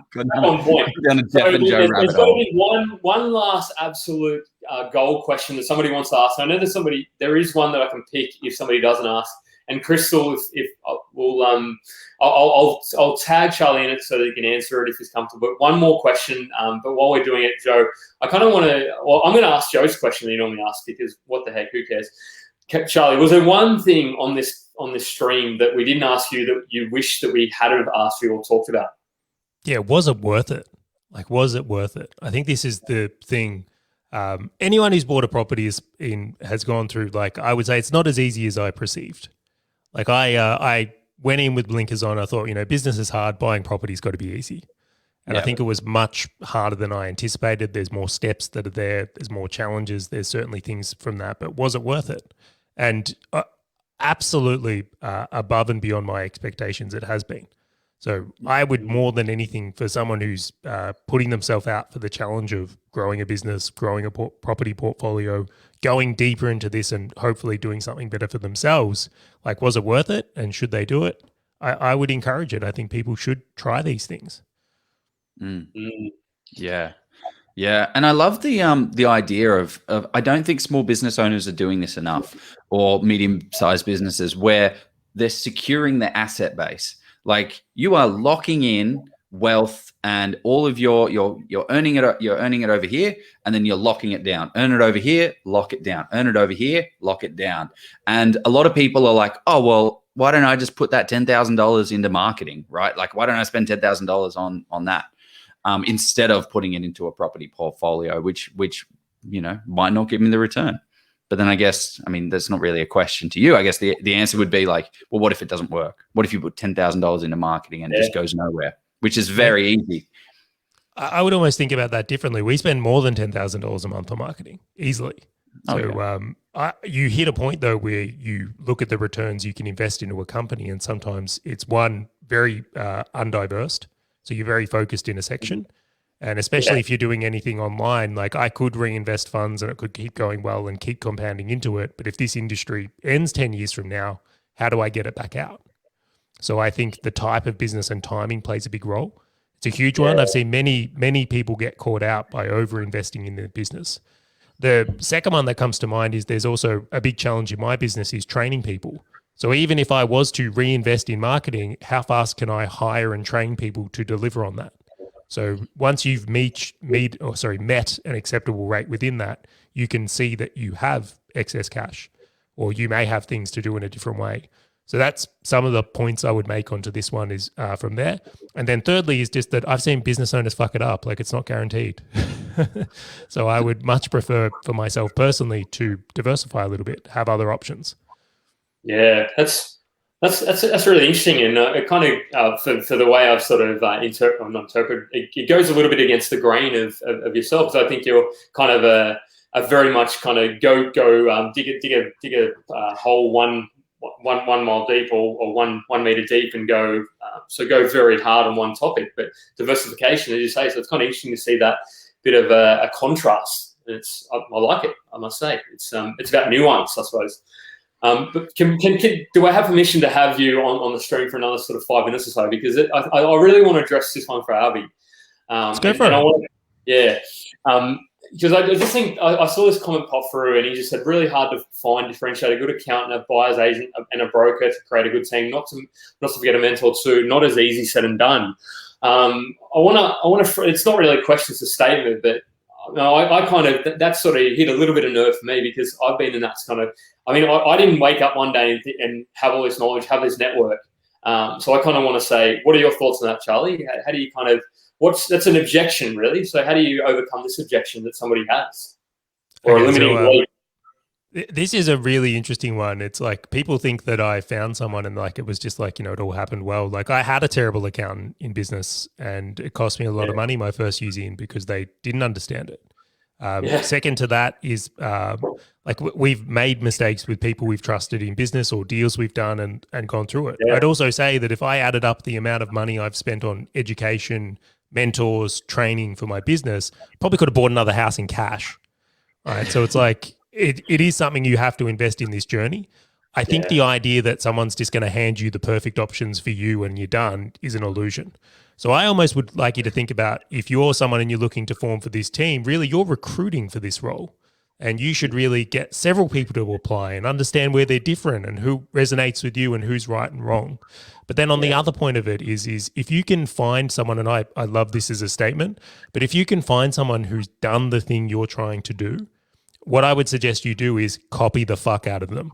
point. There's got to be one last absolute gold question that somebody wants to ask. I know there is one that I can pick if somebody doesn't ask. And Crystal, I'll tag Charlie in it so that he can answer it if he's comfortable. But one more question. But while we're doing it, Joe, I kind of want to. Well, I'm going to ask Joe's question that you normally ask because what the heck? Who cares? Charlie, was there one thing on this stream that we didn't ask you that you wish that we had have asked you or talked about? Yeah, was it worth it? Like, was it worth it? I think this is the thing. Anyone who's bought a property has gone through. Like, I would say it's not as easy as I perceived. Like I went in with blinkers on. I thought, business is hard. Buying property's got to be easy. And I think it was much harder than I anticipated. There's more steps that are there. There's more challenges. There's certainly things from that. But was it worth it? And absolutely above and beyond my expectations, it has been. So I would more than anything for someone who's putting themselves out for the challenge of growing a business, growing a property portfolio, going deeper into this and hopefully doing something better for themselves. Like, was it worth it? And should they do it? I would encourage it. I think people should try these things. Yeah. Yeah. And I love the idea of I don't think small business owners are doing this enough, or medium-sized businesses where they're securing their asset base. Like you are locking in wealth and all of you're earning it over here, and then you're locking it down. Earn it over here, lock it down. Earn it over here, lock it down. And a lot of people are like, oh, well, why don't I just put that $10,000 into marketing, right? Like, why don't I spend $10,000 on that instead of putting it into a property portfolio, which might not give me the return. But then I guess, that's not really a question to you. I guess the answer would be like, well, what if it doesn't work? What if you put $10,000 into marketing and it just goes nowhere, which is very easy. I would almost think about that differently. We spend more than $10,000 a month on marketing easily. So you hit a point though where you look at the returns you can invest into a company, and sometimes it's one very undiversed. So you're very focused in a section. And especially if you're doing anything online, like I could reinvest funds and it could keep going well and keep compounding into it. But if this industry ends 10 years from now, how do I get it back out? So I think the type of business and timing plays a big role. It's a huge one. I've seen many people get caught out by over-investing in their business. The second one that comes to mind is there's also a big challenge in my business is training people. So even if I was to reinvest in marketing, how fast can I hire and train people to deliver on that? So once you've met an acceptable rate within that, you can see that you have excess cash, or you may have things to do in a different way. So that's some of the points I would make onto this one is from there. And then thirdly is just that I've seen business owners fuck it up. Like, it's not guaranteed. So I would much prefer for myself personally to diversify a little bit, have other options. Yeah, that's really interesting, and it kind of for the way I've sort of interpreted, it goes a little bit against the grain of yourself. So I think you're kind of a very much kind of go dig a hole one mile deep or 1 meter deep and go go very hard on one topic. But diversification, as you say, so it's kind of interesting to see that bit of a contrast. I like it, I must say. It's about nuance, I suppose. But do I have permission to have you on the stream for another sort of 5 minutes or so? Because I really want to address this one for Albie. Let's go for it. Because I just think I saw this comment pop through, and he just said really hard to differentiate a good accountant, a buyer's agent, and a broker to create a good team. Not to forget a mentor too. Not as easy said and done. I want to. It's not really a question; it's a statement. But I kind of that sort of hit a little bit of nerve for me, because I've been in that kind of. I mean, I didn't wake up one day and have all this knowledge, have this network. So I kind of want to say, what are your thoughts on that, Charlie? How do you kind of that's an objection, really. So how do you overcome this objection that somebody has, or a limiting belief? This is a really interesting one. It's like people think that I found someone and like it was just like, it all happened well. Like I had a terrible accountant in business, and it cost me a lot of money my first years in because they didn't understand it. Second to that is like we've made mistakes with people we've trusted in business or deals we've done and gone through it. I'd also say that if I added up the amount of money I've spent on education, mentors, training for my business, probably could have bought another house in cash. Right. So it's like, it is something you have to invest in this journey. I think the idea that someone's just going to hand you the perfect options for you and you're done is an illusion. So I almost would like you to think about, if you're someone and you're looking to form for this team, really you're recruiting for this role, and you should really get several people to apply and understand where they're different and who resonates with you and who's right and wrong. But then on the other point of it is if you can find someone, and I love this as a statement, but if you can find someone who's done the thing you're trying to do, what I would suggest you do is copy the fuck out of them.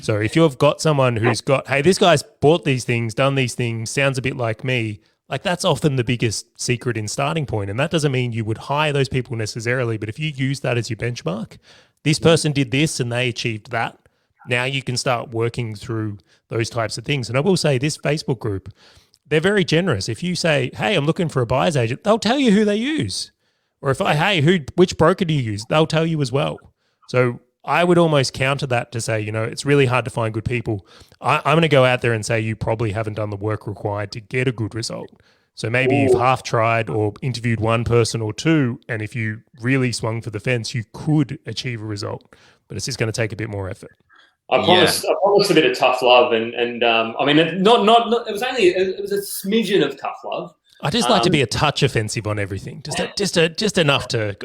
So if you've got someone who's got, hey, this guy's bought these things, done these things, sounds a bit like me, like that's often the biggest secret in starting point. And that doesn't mean you would hire those people necessarily, but if you use that as your benchmark, this person did this and they achieved that. Now you can start working through those types of things. And I will say this Facebook group, they're very generous. If you say, hey, I'm looking for a buyer's agent, they'll tell you who they use. Or if which broker do you use? They'll tell you as well. So I would almost counter that to say, it's really hard to find good people. I'm going to go out there and say you probably haven't done the work required to get a good result. So maybe you've half tried or interviewed one person or two, and if you really swung for the fence, you could achieve a result. But it's just going to take a bit more effort. I promised a bit of tough love, and I mean, it was a smidgen of tough love. I just like to be a touch offensive on everything, just enough to.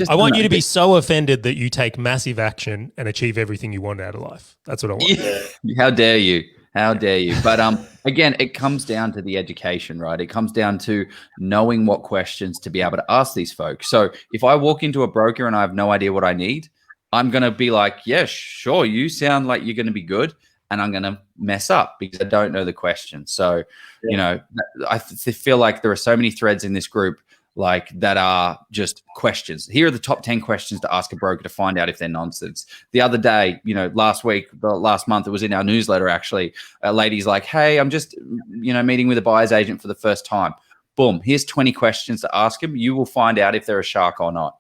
I want you to be so offended that you take massive action and achieve everything you want out of life. That's what I want. Yeah. How dare you? How dare you? But again, it comes down to the education, right? It comes down to knowing what questions to be able to ask these folks. So if I walk into a broker and I have no idea what I need, I'm going to be like, yeah, sure, you sound like you're going to be good. And I'm going to mess up because I don't know the question. So, I feel like there are so many threads in this group like that are just questions. Here are the top 10 questions to ask a broker to find out if they're nonsense. The other day, last month, it was in our newsletter, actually, a lady's like, hey, I'm just, meeting with a buyer's agent for the first time. Boom. Here's 20 questions to ask him. You will find out if they're a shark or not.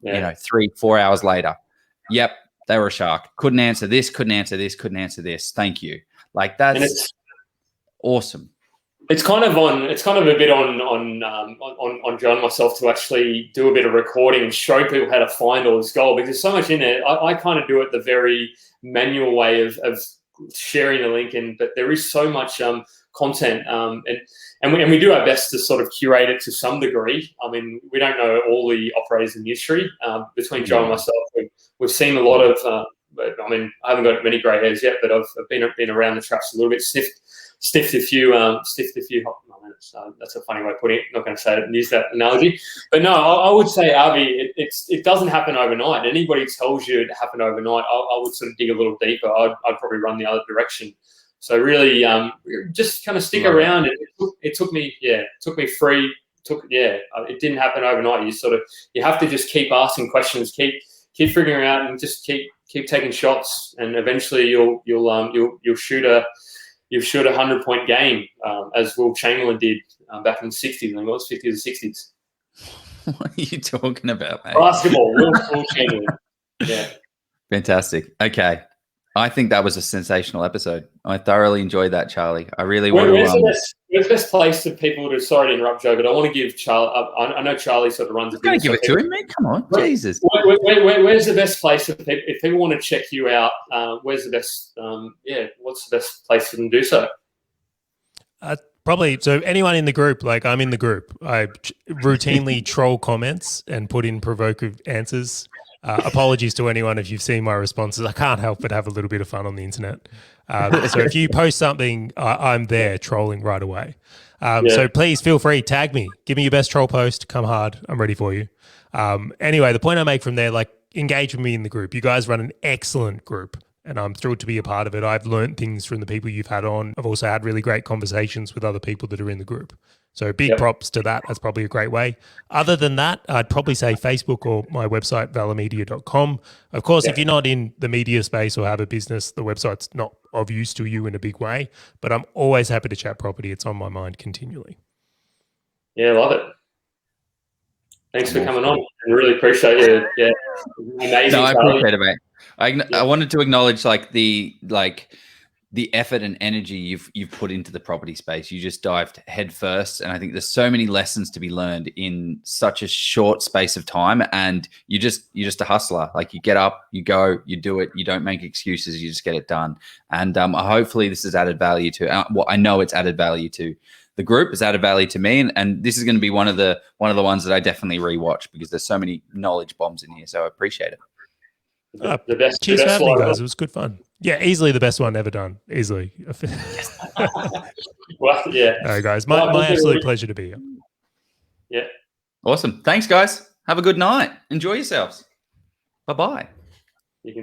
3-4 hours later. Yep. They were a shark. Couldn't answer this, couldn't answer this, couldn't answer this. Thank you. Like that's awesome. It's kind of a bit on John and myself to actually do a bit of recording and show people how to find all this gold, because there's so much in it. I kind of do it the very manual way of sharing the link, but there is so much content, and we do our best to sort of curate it to some degree. I mean, we don't know all the operators in the industry. Between Joe and myself, we've seen a lot of but I mean, I haven't got many grey hairs yet, but I've been around the traps a little bit, stiffed a few hot moments. So that's a funny way of putting it. Not going to say it and use that analogy, but no, I would say, Avi, it doesn't happen overnight. Anybody tells you it happened overnight, I would sort of dig a little deeper. I'd probably run the other direction. So really, just kind of stick around. It took me free. It didn't happen overnight. You have to just keep asking questions, keep figuring out, and just keep taking shots, and eventually you'll shoot a 100-point game, as Will Chamberlain did back in the 60s. I think it was 50s or 60s. What are you talking about, mate? Basketball, Will Chamberlain. Yeah. Fantastic. Okay. I think that was a sensational episode. I thoroughly enjoyed that, Charlie. I really want Where's to. the best place for people to? Sorry to interrupt, Joe, but I want to give Charlie. I know Charlie sort of runs. I'm going to give it to him, mate. Come on, Jesus. Where's the best place if people want to check you out? Where's the best? What's the best place for them to do so? Probably. So anyone in the group, like I'm in the group, I routinely troll comments and put in provocative answers. Apologies to anyone if you've seen my responses. I can't help but have a little bit of fun on the internet. So if you post something, I'm there trolling right away. So please feel free, tag me. Give me your best troll post. Come hard. I'm ready for you. Anyway, the point I make from there, like, engage with me in the group. You guys run an excellent group, and I'm thrilled to be a part of it. I've learned things from the people you've had on. I've also had really great conversations with other people that are in the group. So big props to that. That's probably a great way. Other than that, I'd probably say Facebook or my website, valormedia.com. Of course, if you're not in the media space or have a business, the website's not of use to you in a big way, but I'm always happy to chat property. It's on my mind continually. Yeah, love it. Thanks for coming on. I really appreciate it. Yeah, amazing. No, I appreciate it, mate. I wanted to acknowledge the effort and energy you've put into the property space. You just dived head first, and I think there's so many lessons to be learned in such a short space of time. And you're just a hustler. Like, you get up, you go, you do it. You don't make excuses. You just get it done. And hopefully this has added value to. I know it's added value to the group. It's added value to me, and this is going to be one of the ones that I definitely rewatch, because there's so many knowledge bombs in here. So I appreciate it. The best. Cheers the for best having me, one. guys. It was good fun. Yeah, easily the best one ever done. Easily. Well, yeah. All right, guys. My absolute pleasure to be here. Yeah. Awesome. Thanks, guys. Have a good night. Enjoy yourselves. Bye-bye. You can